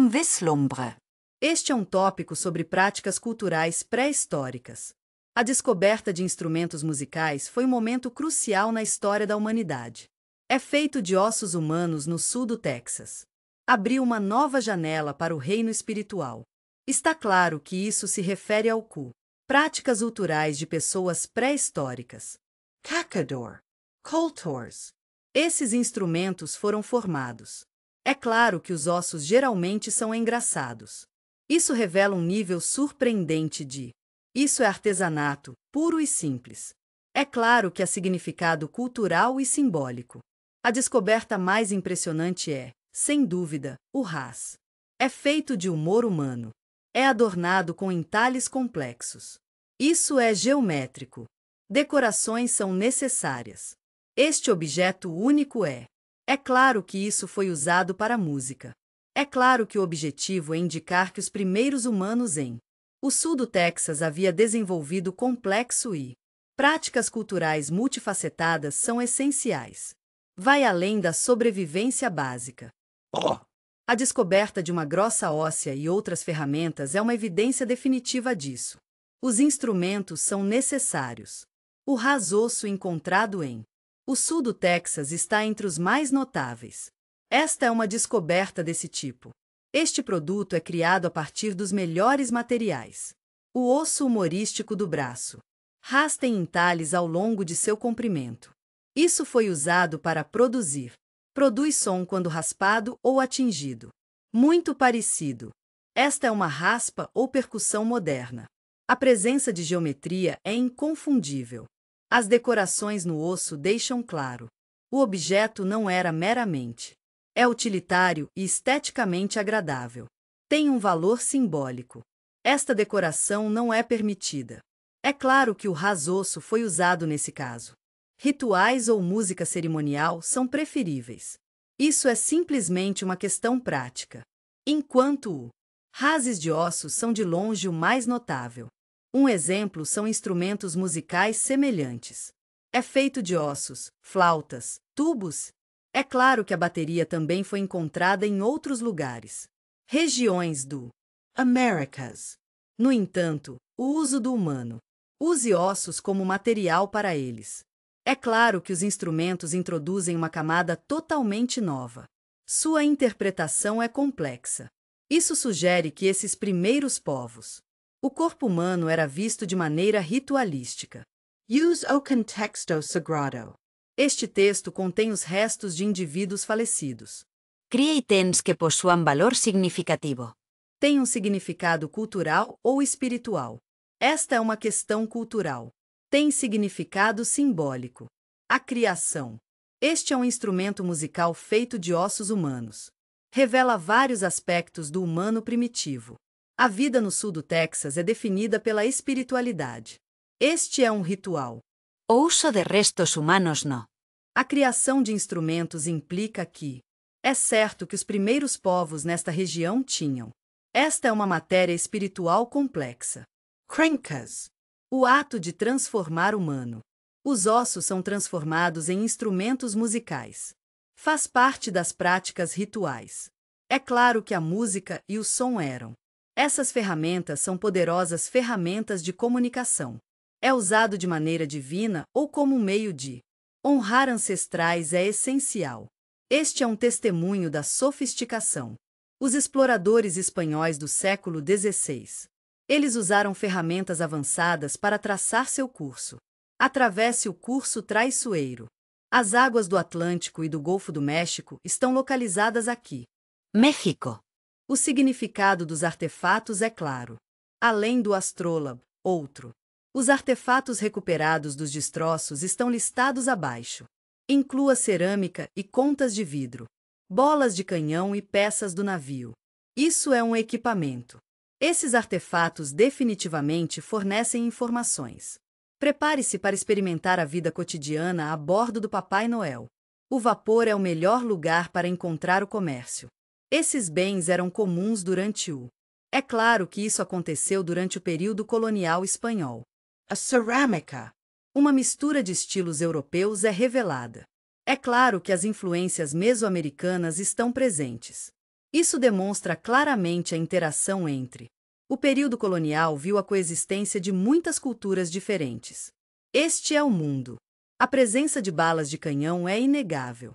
Vislumbre. Este é um tópico sobre práticas culturais pré-históricas. A descoberta de instrumentos musicais foi um momento crucial na história da humanidade. É feito de ossos humanos no sul do Texas. Abriu uma nova janela para o reino espiritual. Está claro que isso se refere ao cu. Práticas culturais de pessoas pré-históricas. Cacador. Coltors. Esses instrumentos foram formados. É claro que os ossos geralmente são engraçados. Isso revela um nível surpreendente de. Isso é artesanato, puro e simples. É claro que há significado cultural e simbólico. A descoberta mais impressionante é, sem dúvida, o ras. É feito de humor humano. É adornado com entalhes complexos. Isso é geométrico. Decorações são necessárias. Este objeto único é. É claro que isso foi usado para música. É claro que o objetivo é indicar que os primeiros humanos em o sul do Texas havia desenvolvido complexo e práticas culturais multifacetadas são essenciais. Vai além da sobrevivência básica. A descoberta de uma grossa óssea e outras ferramentas é uma evidência definitiva disso. Os instrumentos são necessários. O rasosso encontrado em o sul do Texas está entre os mais notáveis. Esta é uma descoberta desse tipo. Este produto é criado a partir dos melhores materiais. O osso humorístico do braço. Ras tem entalhes ao longo de seu comprimento. Isso foi usado para produzir. Produz som quando raspado ou atingido. Muito parecido. Esta é uma raspa ou percussão moderna. A presença de geometria é inconfundível. As decorações no osso deixam claro. O objeto não era meramente. É utilitário e esteticamente agradável. Tem um valor simbólico. Esta decoração não é permitida. É claro que o rasosso foi usado nesse caso. Rituais ou música cerimonial são preferíveis. Isso é simplesmente uma questão prática. Enquanto o rases de ossos são de longe o mais notável. Um exemplo são instrumentos musicais semelhantes. É feito de ossos, flautas, tubos. É claro que a bateria também foi encontrada em outros lugares. Regiões do Americas. No entanto, o uso do humano. Use ossos como material para eles. É claro que os instrumentos introduzem uma camada totalmente nova. Sua interpretação é complexa. Isso sugere que esses primeiros povos. O corpo humano era visto de maneira ritualística. Use o contexto sagrado. Este texto contém os restos de indivíduos falecidos. Cria itens que possuam valor significativo. Tem um significado cultural ou espiritual. Esta é uma questão cultural. Tem significado simbólico. A criação. Este é um instrumento musical feito de ossos humanos. Revela vários aspectos do humano primitivo. A vida no sul do Texas é definida pela espiritualidade. Este é um ritual. O uso de restos humanos no. A criação de instrumentos implica que é certo que os primeiros povos nesta região tinham. Esta é uma matéria espiritual complexa. Crenkas. O ato de transformar humano. Os ossos são transformados em instrumentos musicais. Faz parte das práticas rituais. É claro que a música e o som eram. Essas ferramentas são poderosas ferramentas de comunicação. É usado de maneira divina ou como um meio de honrar ancestrais é essencial. Este é um testemunho da sofisticação. Os exploradores espanhóis do século XVI. Eles usaram ferramentas avançadas para traçar seu curso. Atravesse o curso traiçoeiro. As águas do Atlântico e do Golfo do México estão localizadas aqui. México. O significado dos artefatos é claro. Além do astrolabe, outro. Os artefatos recuperados dos destroços estão listados abaixo. Inclua cerâmica e contas de vidro, bolas de canhão e peças do navio. Isso é um equipamento. Esses artefatos definitivamente fornecem informações. Prepare-se para experimentar a vida cotidiana a bordo do Papai Noel. O vapor é o melhor lugar para encontrar o comércio. Esses bens eram comuns durante o. É claro que isso aconteceu durante o período colonial espanhol. A cerâmica. Uma mistura de estilos europeus é revelada. É claro que as influências mesoamericanas estão presentes. Isso demonstra claramente a interação entre. O período colonial viu a coexistência de muitas culturas diferentes. Este é o mundo. A presença de balas de canhão é inegável.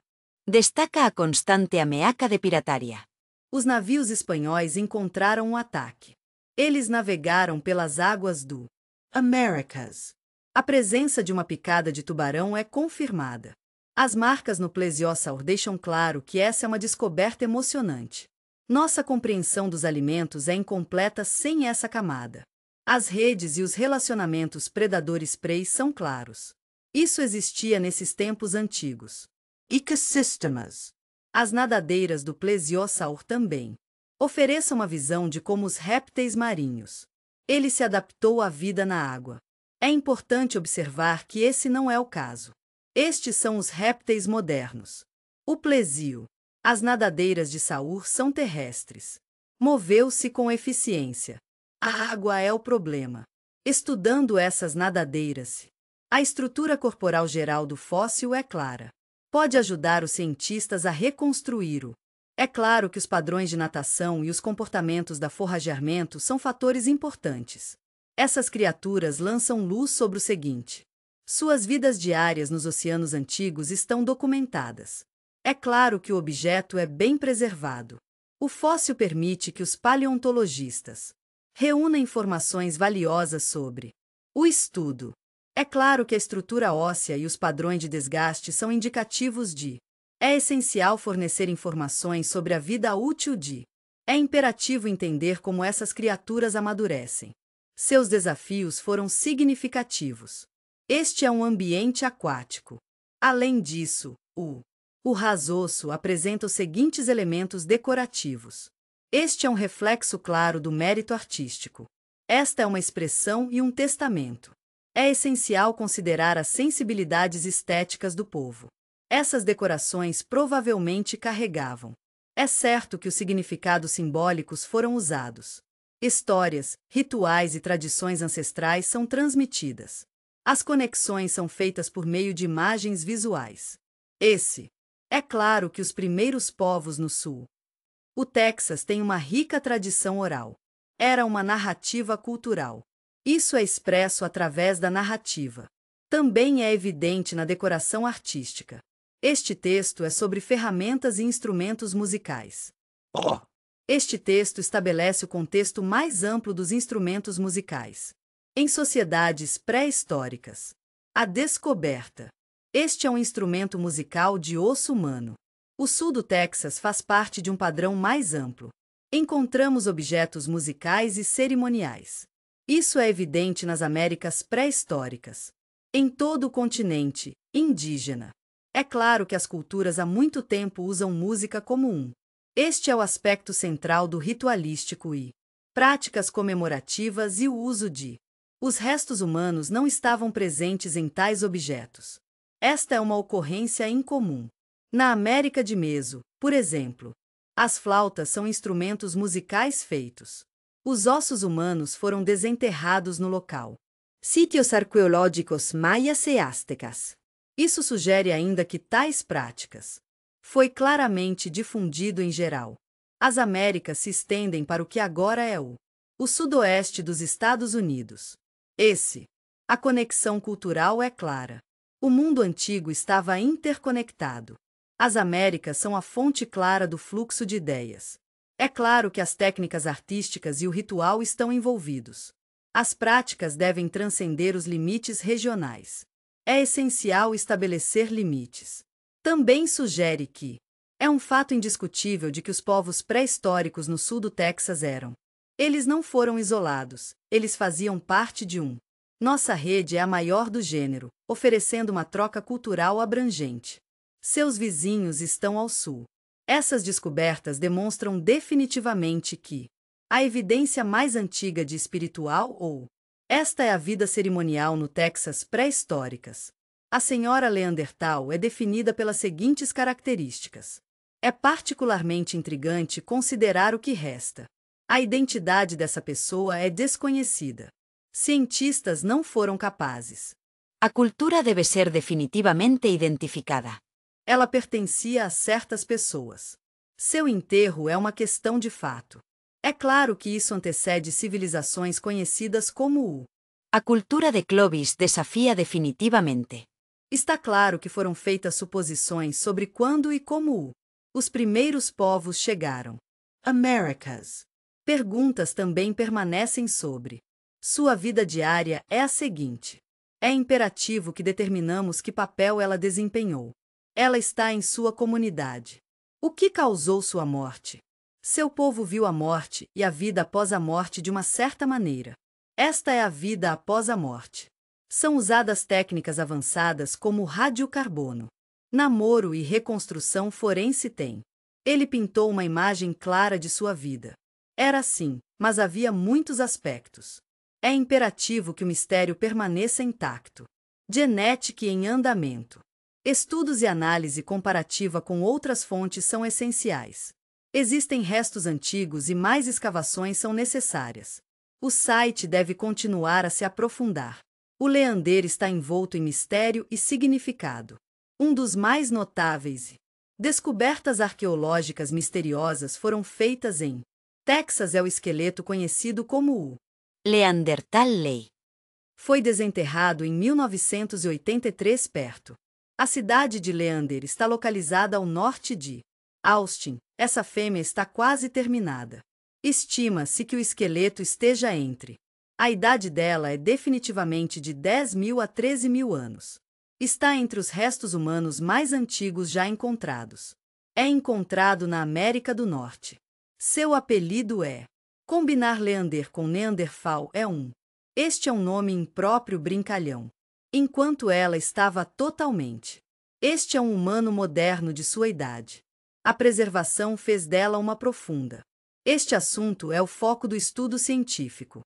Destaca a constante ameaça de pirataria. Os navios espanhóis encontraram um ataque. Eles navegaram pelas águas do Americas. A presença de uma picada de tubarão é confirmada. As marcas no plesiosaur deixam claro que essa é uma descoberta emocionante. Nossa compreensão dos alimentos é incompleta sem essa camada. As redes e os relacionamentos predadores-prey são claros. Isso existia nesses tempos antigos. Ecosystems. As nadadeiras do plesiosaur também ofereçam uma visão de como os répteis marinhos. Ele se adaptou à vida na água. É importante observar que esse não é o caso. Estes são os répteis modernos. O plesio. As nadadeiras de Saur são terrestres. Moveu-se com eficiência. A água é o problema. Estudando essas nadadeiras, a estrutura corporal geral do fóssil é clara. Pode ajudar os cientistas a reconstruir-o. É claro que os padrões de natação e os comportamentos da forrageamento são fatores importantes. Essas criaturas lançam luz sobre o seguinte: suas vidas diárias nos oceanos antigos estão documentadas. É claro que o objeto é bem preservado. O fóssil permite que os paleontologistas reúnam informações valiosas sobre o estudo. É claro que a estrutura óssea e os padrões de desgaste são indicativos de. É essencial fornecer informações sobre a vida útil de. É imperativo entender como essas criaturas amadurecem. Seus desafios foram significativos. Este é um ambiente aquático. Além disso, o rasosso apresenta os seguintes elementos decorativos. Este é um reflexo claro do mérito artístico. Esta é uma expressão e um testamento. É essencial considerar as sensibilidades estéticas do povo. Essas decorações provavelmente carregavam. É certo que os significados simbólicos foram usados. Histórias, rituais e tradições ancestrais são transmitidas. As conexões são feitas por meio de imagens visuais. É claro que os primeiros povos no sul. O Texas tem uma rica tradição oral. Era uma narrativa cultural. Isso é expresso através da narrativa. Também é evidente na decoração artística. Este texto é sobre ferramentas e instrumentos musicais. Este texto estabelece o contexto mais amplo dos instrumentos musicais. Em sociedades pré-históricas. A descoberta. Este é um instrumento musical de osso humano. O sul do Texas faz parte de um padrão mais amplo. Encontramos objetos musicais e cerimoniais. Isso é evidente nas Américas pré-históricas. Em todo o continente indígena. É claro que as culturas há muito tempo usam música como Este é o aspecto central do ritualístico e práticas comemorativas e o uso de. Os restos humanos não estavam presentes em tais objetos. Esta é uma ocorrência incomum. Na América de Meso, por exemplo, as flautas são instrumentos musicais feitos. Os ossos humanos foram desenterrados no local. Sítios arqueológicos maias e astecas. Isso sugere ainda que tais práticas foi claramente difundido em geral. As Américas se estendem para o que agora é o sudoeste dos Estados Unidos. A conexão cultural é clara. O mundo antigo estava interconectado. As Américas são a fonte clara do fluxo de ideias. É claro que as técnicas artísticas e o ritual estão envolvidos. As práticas devem transcender os limites regionais. É essencial estabelecer limites. Também sugere que é um fato indiscutível de que os povos pré-históricos no sul do Texas eram. Eles não foram isolados, eles faziam parte de Nossa rede é a maior do gênero, oferecendo uma troca cultural abrangente. Seus vizinhos estão ao sul. Essas descobertas demonstram definitivamente que a evidência mais antiga de espiritual esta é a vida cerimonial no Texas pré-históricas. A senhora Leandertal é definida pelas seguintes características. É particularmente intrigante considerar o que resta. A identidade dessa pessoa é desconhecida. Cientistas não foram capazes. A cultura debe ser definitivamente identificada. Ela pertencia a certas pessoas. Seu enterro é uma questão de fato. É claro que isso antecede civilizações conhecidas como A cultura de Clovis desafia definitivamente. Está claro que foram feitas suposições sobre quando e como os primeiros povos chegaram. Americas. Perguntas também permanecem sobre. Sua vida diária é a seguinte. É imperativo que determinamos que papel ela desempenhou. Ela está em sua comunidade. O que causou sua morte? Seu povo viu a morte e a vida após a morte de uma certa maneira. Esta é a vida após a morte. São usadas técnicas avançadas como radiocarbono. Namoro e reconstrução forense têm. Ele pintou uma imagem clara de sua vida. Era assim, mas havia muitos aspectos. É imperativo que o mistério permaneça intacto. Genética em andamento. Estudos e análise comparativa com outras fontes são essenciais. Existem restos antigos e mais escavações são necessárias. O site deve continuar a se aprofundar. O Leander está envolto em mistério e significado. Um dos mais notáveis descobertas arqueológicas misteriosas foram feitas em Texas. É o esqueleto conhecido como o Leandertal Ley. Foi desenterrado em 1983 perto. A cidade de Leander está localizada ao norte de Austin. Essa fêmea está quase terminada. Estima-se que o esqueleto esteja entre. A idade dela é definitivamente de 10.000 a 13.000 anos. Está entre os restos humanos mais antigos já encontrados. É encontrado na América do Norte. Seu apelido é. Combinar Leander com Neanderthal é um. Este é um nome impróprio brincalhão. Enquanto ela estava totalmente. Este é um humano moderno de sua idade. A preservação fez dela uma profunda. Este assunto é o foco do estudo científico.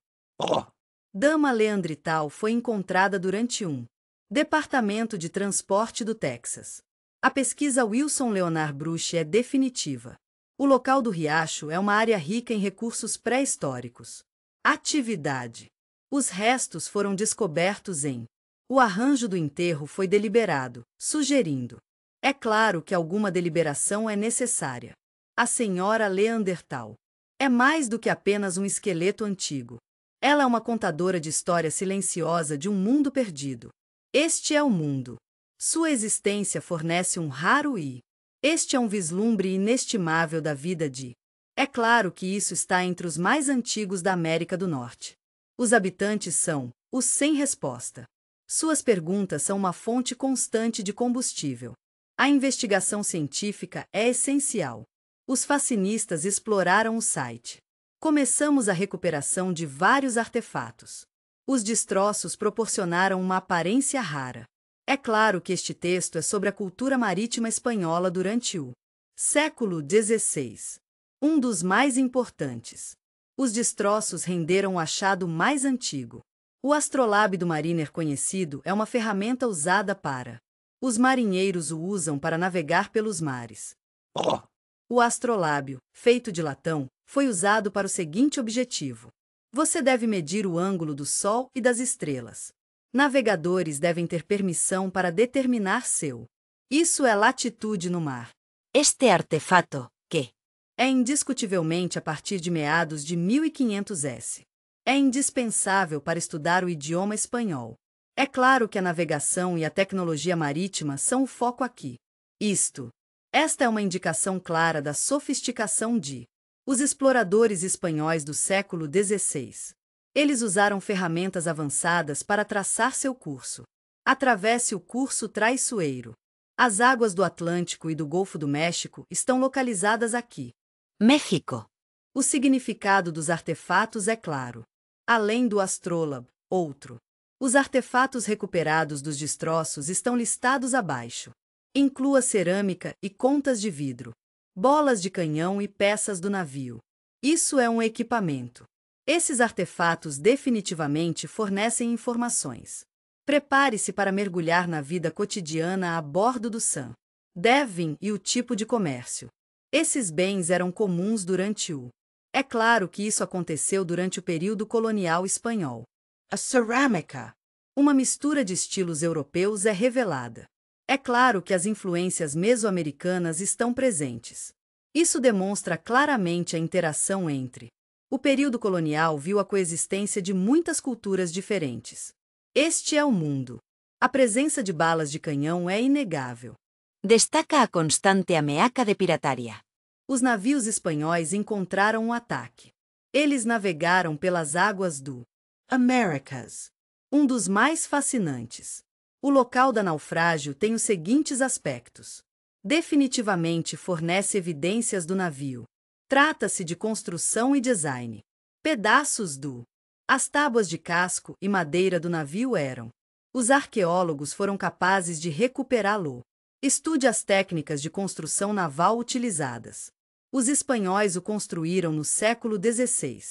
Dama Leandrital foi encontrada durante um Departamento de Transporte do Texas. A pesquisa Wilson Leonard Bruce é definitiva. O local do riacho é uma área rica em recursos pré-históricos. Atividade. Os restos foram descobertos em. O arranjo do enterro foi deliberado, sugerindo. É claro que alguma deliberação é necessária. A senhora Leandertal é mais do que apenas um esqueleto antigo. Ela é uma contadora de história silenciosa de um mundo perdido. Este é o mundo. Sua existência fornece um raro e. Este é um vislumbre inestimável da vida de. É claro que isso está entre os mais antigos da América do Norte. Os habitantes são os sem resposta. Suas perguntas são uma fonte constante de combustível. A investigação científica é essencial. Os fascinistas exploraram o site. Começamos a recuperação de vários artefatos. Os destroços proporcionaram uma aparência rara. É claro que este texto é sobre a cultura marítima espanhola durante o século XVI. Um dos mais importantes. Os destroços renderam o achado mais antigo. O astrolábio mariner conhecido é uma ferramenta usada para. Os marinheiros o usam para navegar pelos mares. O astrolábio, feito de latão, foi usado para o seguinte objetivo. Você deve medir o ângulo do Sol e das estrelas. Navegadores devem ter permissão para determinar seu. Isso é latitude no mar. Este artefato, que É indiscutivelmente a partir de meados de 1500 s. É indispensável para estudar o idioma espanhol. É claro que a navegação e a tecnologia marítima são o foco aqui. Esta é uma indicação clara da sofisticação de os exploradores espanhóis do século XVI. Eles usaram ferramentas avançadas para traçar seu curso. Atravesse o curso traiçoeiro. As águas do Atlântico e do Golfo do México estão localizadas aqui. México. O significado dos artefatos é claro. Além do astrólabe, outro. Os artefatos recuperados dos destroços estão listados abaixo. Inclua cerâmica e contas de vidro, bolas de canhão e peças do navio. Isso é um equipamento. Esses artefatos definitivamente fornecem informações. Prepare-se para mergulhar na vida cotidiana a bordo do San Devin e o tipo de comércio. Esses bens eram comuns durante o. É claro que isso aconteceu durante o período colonial espanhol. A cerâmica. Uma mistura de estilos europeus é revelada. É claro que as influências mesoamericanas estão presentes. Isso demonstra claramente a interação entre. O período colonial viu a coexistência de muitas culturas diferentes. Este é o mundo. A presença de balas de canhão é inegável. Destaca a constante ameaça de pirataria. Os navios espanhóis encontraram um ataque. Eles navegaram pelas águas do Americas. um dos mais fascinantes. O local da naufrágio tem os seguintes aspectos. Definitivamente fornece evidências do navio. Trata-se de construção e design. Pedaços do as tábuas de casco e madeira do navio eram. Os arqueólogos foram capazes de recuperá-lo. Estude as técnicas de construção naval utilizadas. Os espanhóis o construíram no século XVI.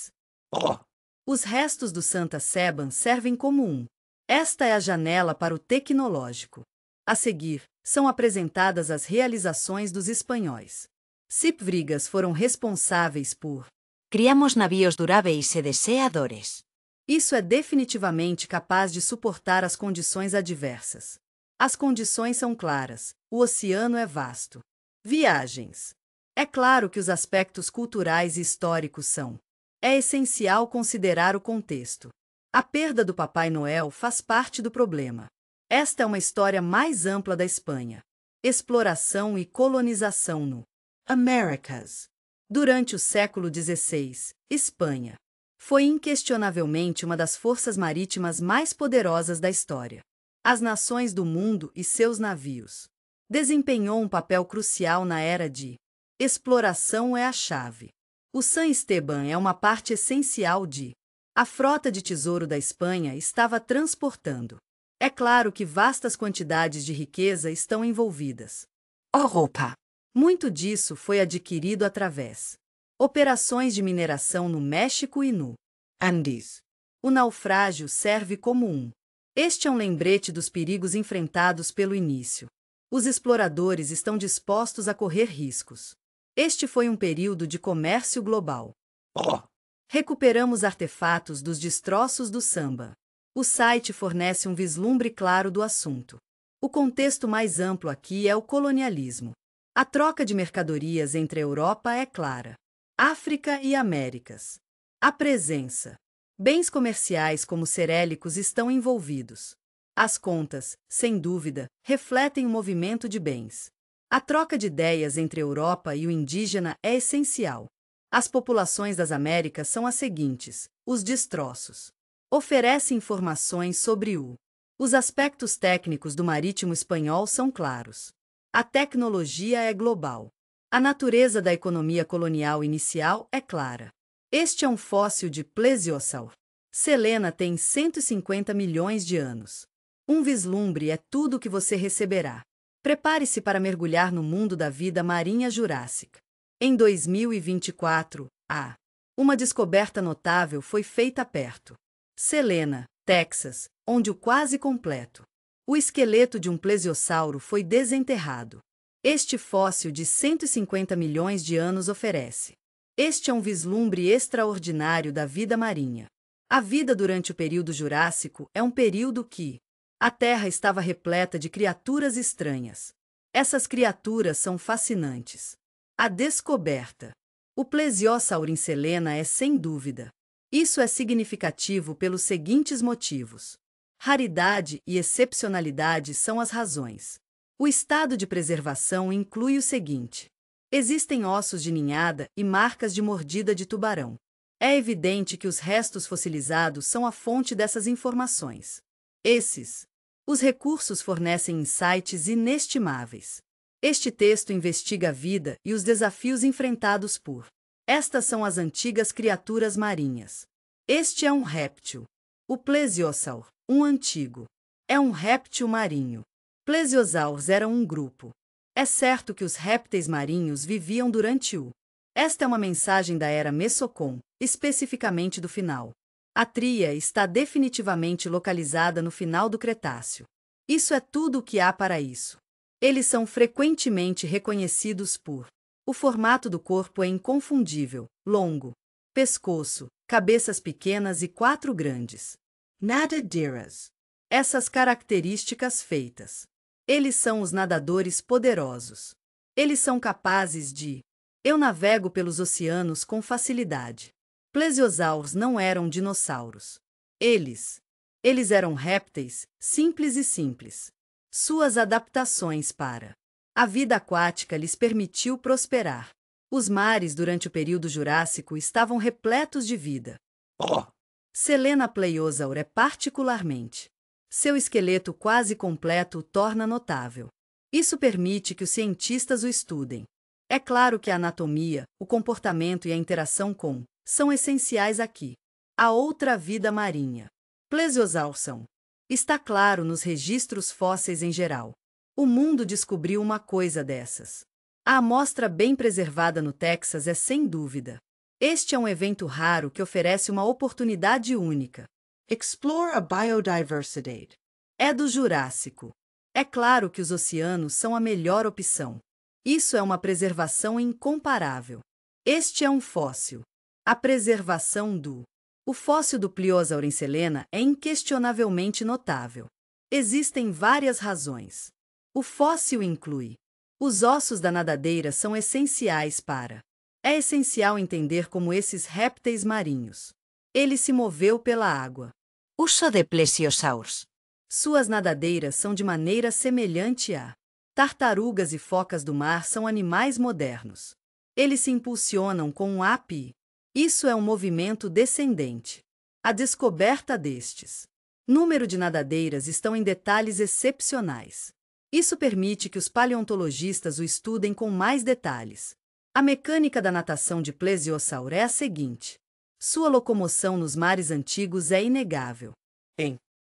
Os restos do Santa Seban servem como Esta é a janela para o tecnológico. A seguir, são apresentadas as realizações dos espanhóis. Cipvrigas foram responsáveis por. Criamos navíos duráveis e deseadores. Isso é definitivamente capaz de suportar as condições adversas. As condições são claras, o oceano é vasto. Viagens. É claro que os aspectos culturais e históricos são. É essencial considerar o contexto. A perda do Papai Noel faz parte do problema. Esta é uma história mais ampla da Espanha. Exploração e colonização no Americas. Durante o século XVI, Espanha foi inquestionavelmente uma das forças marítimas mais poderosas da história. As nações do mundo e seus navios. Desempenhou um papel crucial na era de exploração é a chave. O San Esteban é uma parte essencial de. A frota de tesouro da Espanha estava transportando. É claro que vastas quantidades de riqueza estão envolvidas. Europa. Muito disso foi adquirido através operações de mineração no México e no Andes. O naufrágio serve como Este é um lembrete dos perigos enfrentados pelo início. Os exploradores estão dispostos a correr riscos. Este foi um período de comércio global. Recuperamos artefatos dos destroços do samba. O site fornece um vislumbre claro do assunto. O contexto mais amplo aqui é o colonialismo. A troca de mercadorias entre a Europa é clara. África e Américas. A presença. Bens comerciais como cerélicos estão envolvidos. As contas, sem dúvida, refletem o movimento de bens. A troca de ideias entre a Europa e o indígena é essencial. As populações das Américas são as seguintes: os destroços. Oferece informações sobre os aspectos técnicos do marítimo espanhol são claros. A tecnologia é global. A natureza da economia colonial inicial é clara. Este é um fóssil de plesiosaur. Selena tem 150 milhões de anos. Um vislumbre é tudo o que você receberá. Prepare-se para mergulhar no mundo da vida marinha jurássica. Em 2024, uma descoberta notável foi feita perto. Selena, Texas, onde o quase completo. O esqueleto de um plesiosauro foi desenterrado. Este fóssil de 150 milhões de anos oferece. Este é um vislumbre extraordinário da vida marinha. A vida durante o período Jurássico é um período que a Terra estava repleta de criaturas estranhas. Essas criaturas são fascinantes. A descoberta. O plesiosauro em Selena é sem dúvida. Isso é significativo pelos seguintes motivos. Raridade e excepcionalidade são as razões. O estado de preservação inclui o seguinte: existem ossos de ninhada e marcas de mordida de tubarão. É evidente que os restos fossilizados são a fonte dessas informações. Os recursos fornecem insights inestimáveis. Este texto investiga a vida e os desafios enfrentados por. Estas são as antigas criaturas marinhas. Este é um réptil. O plesiosaur, um antigo. É um réptil marinho. Plesiosaurs eram um grupo. É certo que os répteis marinhos viviam durante Esta é uma mensagem da era Mesocon, especificamente do final. A tria está definitivamente localizada no final do Cretáceo. Isso é tudo o que há para isso. Eles são frequentemente reconhecidos por. O formato do corpo é inconfundível, longo. Pescoço, cabeças pequenas e 4 grandes. Nadadeiras. Essas características feitas. Eles são os nadadores poderosos. Eles são capazes de. Eu navego pelos oceanos com facilidade. Plesiosaurs não eram dinossauros. Eles eram répteis, simples e simples. Suas adaptações para a vida aquática lhes permitiu prosperar. Os mares durante o período Jurássico estavam repletos de vida. Selena pleiosaur é particularmente. Seu esqueleto quase completo o torna notável. Isso permite que os cientistas o estudem. É claro que a anatomia, o comportamento e a interação com são essenciais aqui. A outra vida marinha. Plesiosaur são. Está claro nos registros fósseis em geral. O mundo descobriu uma coisa dessas. A amostra bem preservada no Texas é sem dúvida. Este é um evento raro que oferece uma oportunidade única. Explore a biodiversity. É do Jurássico. É claro que os oceanos são a melhor opção. Isso é uma preservação incomparável. Este é um fóssil. A preservação do. O fóssil do Pliosaur em Selena é inquestionavelmente notável. Existem várias razões. O fóssil inclui. Os ossos da nadadeira são essenciais para. É essencial entender como esses répteis marinhos. Ele se moveu pela água. Uso de plesiosaurs. Suas nadadeiras são de maneira semelhante a. Tartarugas e focas do mar são animais modernos. Eles se impulsionam com um API. Isso é um movimento descendente. A descoberta destes. Número de nadadeiras estão em detalhes excepcionais. Isso permite que os paleontologistas o estudem com mais detalhes. A mecânica da natação de Plesiosaur é a seguinte. Sua locomoção nos mares antigos é inegável.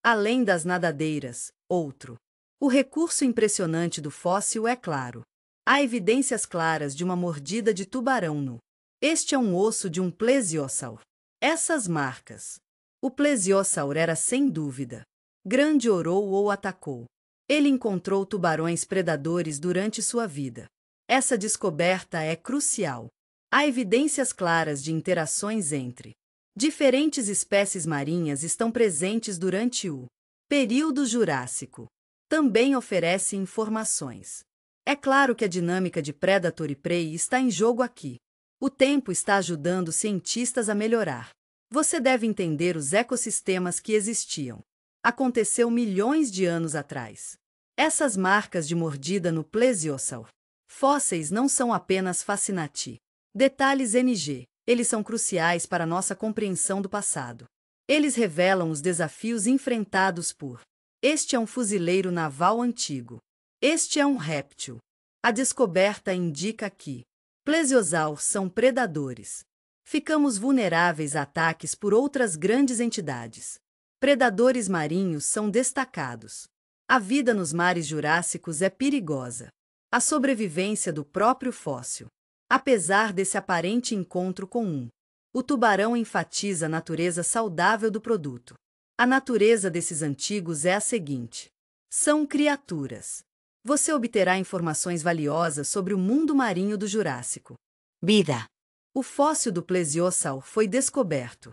Além das nadadeiras, outro. O recurso impressionante do fóssil é claro. Há evidências claras de uma mordida de tubarão no. Este é um osso de um plesiosaur. Essas marcas. O plesiosaur era sem dúvida. Grande orou ou atacou. Ele encontrou tubarões predadores durante sua vida. Essa descoberta é crucial. Há evidências claras de interações entre. Diferentes espécies marinhas estão presentes durante o período Jurássico. Também oferece informações. É claro que a dinâmica de Predator e Prey está em jogo aqui. O tempo está ajudando cientistas a melhorar. Você deve entender os ecossistemas que existiam. Aconteceu milhões de anos atrás. Essas marcas de mordida no plesiosaur. Fósseis não são apenas fascinantes. Detalhes NG. Eles são cruciais para nossa compreensão do passado. Eles revelam os desafios enfrentados por. Este é um fuzileiro naval antigo. Este é um réptil. A descoberta indica que plesiosaurs são predadores. Ficamos vulneráveis a ataques por outras grandes entidades. Predadores marinhos são destacados. A vida nos mares jurássicos é perigosa. A sobrevivência do próprio fóssil. Apesar desse aparente encontro com o tubarão enfatiza a natureza saudável do produto. A natureza desses antigos é a seguinte. São criaturas. Você obterá informações valiosas sobre o mundo marinho do Jurássico. Vida. O fóssil do plesiosaur foi descoberto.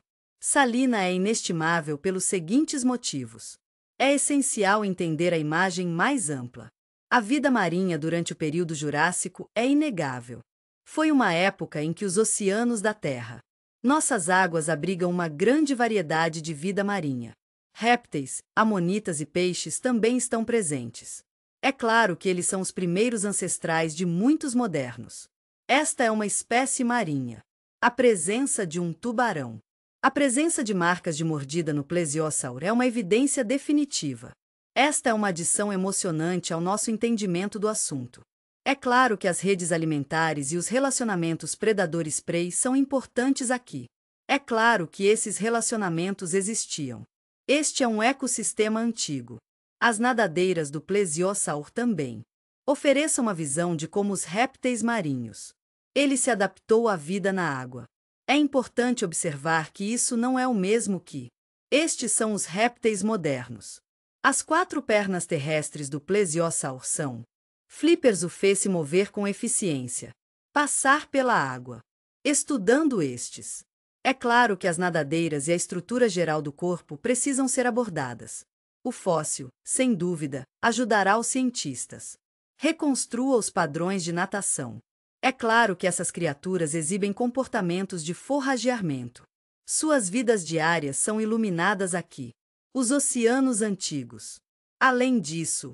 Salina é inestimável pelos seguintes motivos. É essencial entender a imagem mais ampla. A vida marinha durante o período Jurássico é inegável. Foi uma época em que os oceanos da Terra. Nossas águas abrigam uma grande variedade de vida marinha. Répteis, amonitas e peixes também estão presentes. É claro que eles são os primeiros ancestrais de muitos modernos. Esta é uma espécie marinha. A presença de um tubarão. A presença de marcas de mordida no plesiosaur é uma evidência definitiva. Esta é uma adição emocionante ao nosso entendimento do assunto. É claro que as redes alimentares e os relacionamentos predadores-prey são importantes aqui. É claro que esses relacionamentos existiam. Este é um ecossistema antigo. As nadadeiras do plesiosaur também. Ofereçam uma visão de como os répteis marinhos. Ele se adaptou à vida na água. É importante observar que isso não é o mesmo que. Estes são os répteis modernos. As 4 pernas terrestres do plesiosaur são. Flippers o fez se mover com eficiência. Passar pela água. Estudando estes. É claro que as nadadeiras e a estrutura geral do corpo precisam ser abordadas. O fóssil, sem dúvida, ajudará os cientistas. Reconstrua os padrões de natação. É claro que essas criaturas exibem comportamentos de forrageamento. Suas vidas diárias são iluminadas aqui. Os oceanos antigos. Além disso,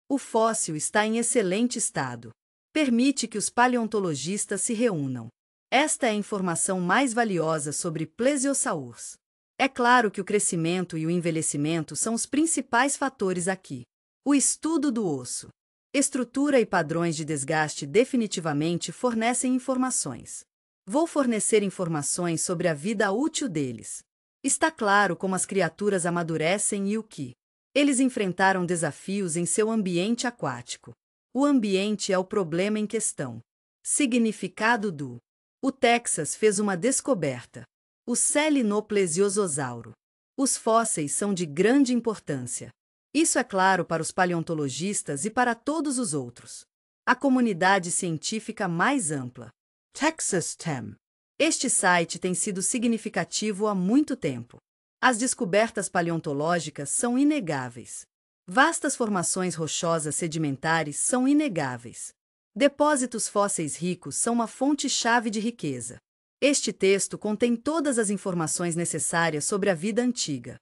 o fóssil está em excelente estado. permite que os paleontologistas se reúnam. Esta é a informação mais valiosa sobre plesiosaurs. É claro que o crescimento e o envelhecimento são os principais fatores aqui. O estudo do osso. Estrutura e padrões de desgaste definitivamente fornecem informações. Vou fornecer informações sobre a vida útil deles. Está claro como as criaturas amadurecem e o que eles enfrentaram desafios em seu ambiente aquático. O ambiente é o problema em questão. Significado do: o Texas fez uma descoberta. O Selinoplesiosauro. Os fósseis são de grande importância. Isso é claro para os paleontologistas e para todos os outros. A comunidade científica mais ampla. Texas Tem. Este site tem sido significativo há muito tempo. As descobertas paleontológicas são inegáveis. Vastas formações rochosas sedimentares são inegáveis. Depósitos fósseis ricos são uma fonte-chave de riqueza. Este texto contém todas as informações necessárias sobre a vida antiga.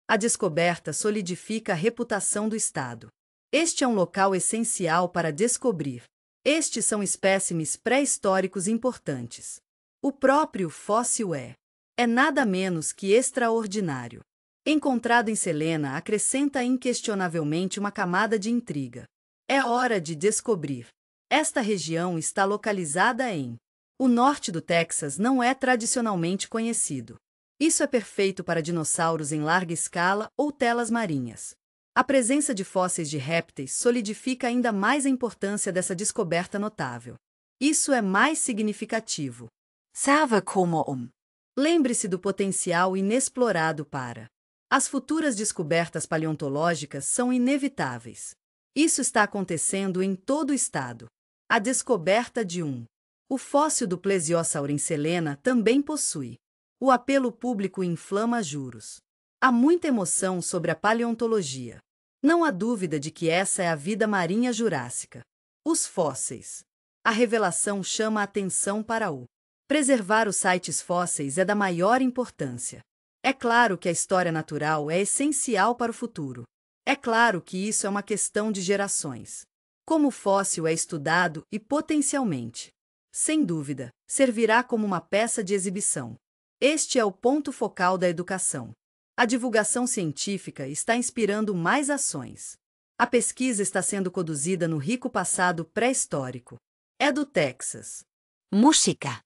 A descoberta solidifica a reputação do Estado. Este é um local essencial para descobrir. Estes são espécimes pré-históricos importantes. O próprio fóssil é nada menos que extraordinário. Encontrado em Selena, acrescenta inquestionavelmente uma camada de intriga. É hora de descobrir. Esta região está localizada em o norte do Texas não é tradicionalmente conhecido. Isso é perfeito para dinossauros em larga escala ou telas marinhas. A presença de fósseis de répteis solidifica ainda mais a importância dessa descoberta notável. Isso é mais significativo. Sabe como Lembre-se do potencial inexplorado para. As futuras descobertas paleontológicas são inevitáveis. Isso está acontecendo em todo o estado. A descoberta de o fóssil do plesiosauro em Selena também possui. O apelo público inflama juros. Há muita emoção sobre a paleontologia. Não há dúvida de que essa é a vida marinha jurássica. Os fósseis. A revelação chama a atenção para o preservar os sites fósseis é da maior importância. É claro que a história natural é essencial para o futuro. É claro que isso é uma questão de gerações. Como o fóssil é estudado e potencialmente, sem dúvida, servirá como uma peça de exibição. Este é o ponto focal da educação. A divulgação científica está inspirando mais ações. A pesquisa está sendo conduzida no rico passado pré-histórico. É do Texas. música.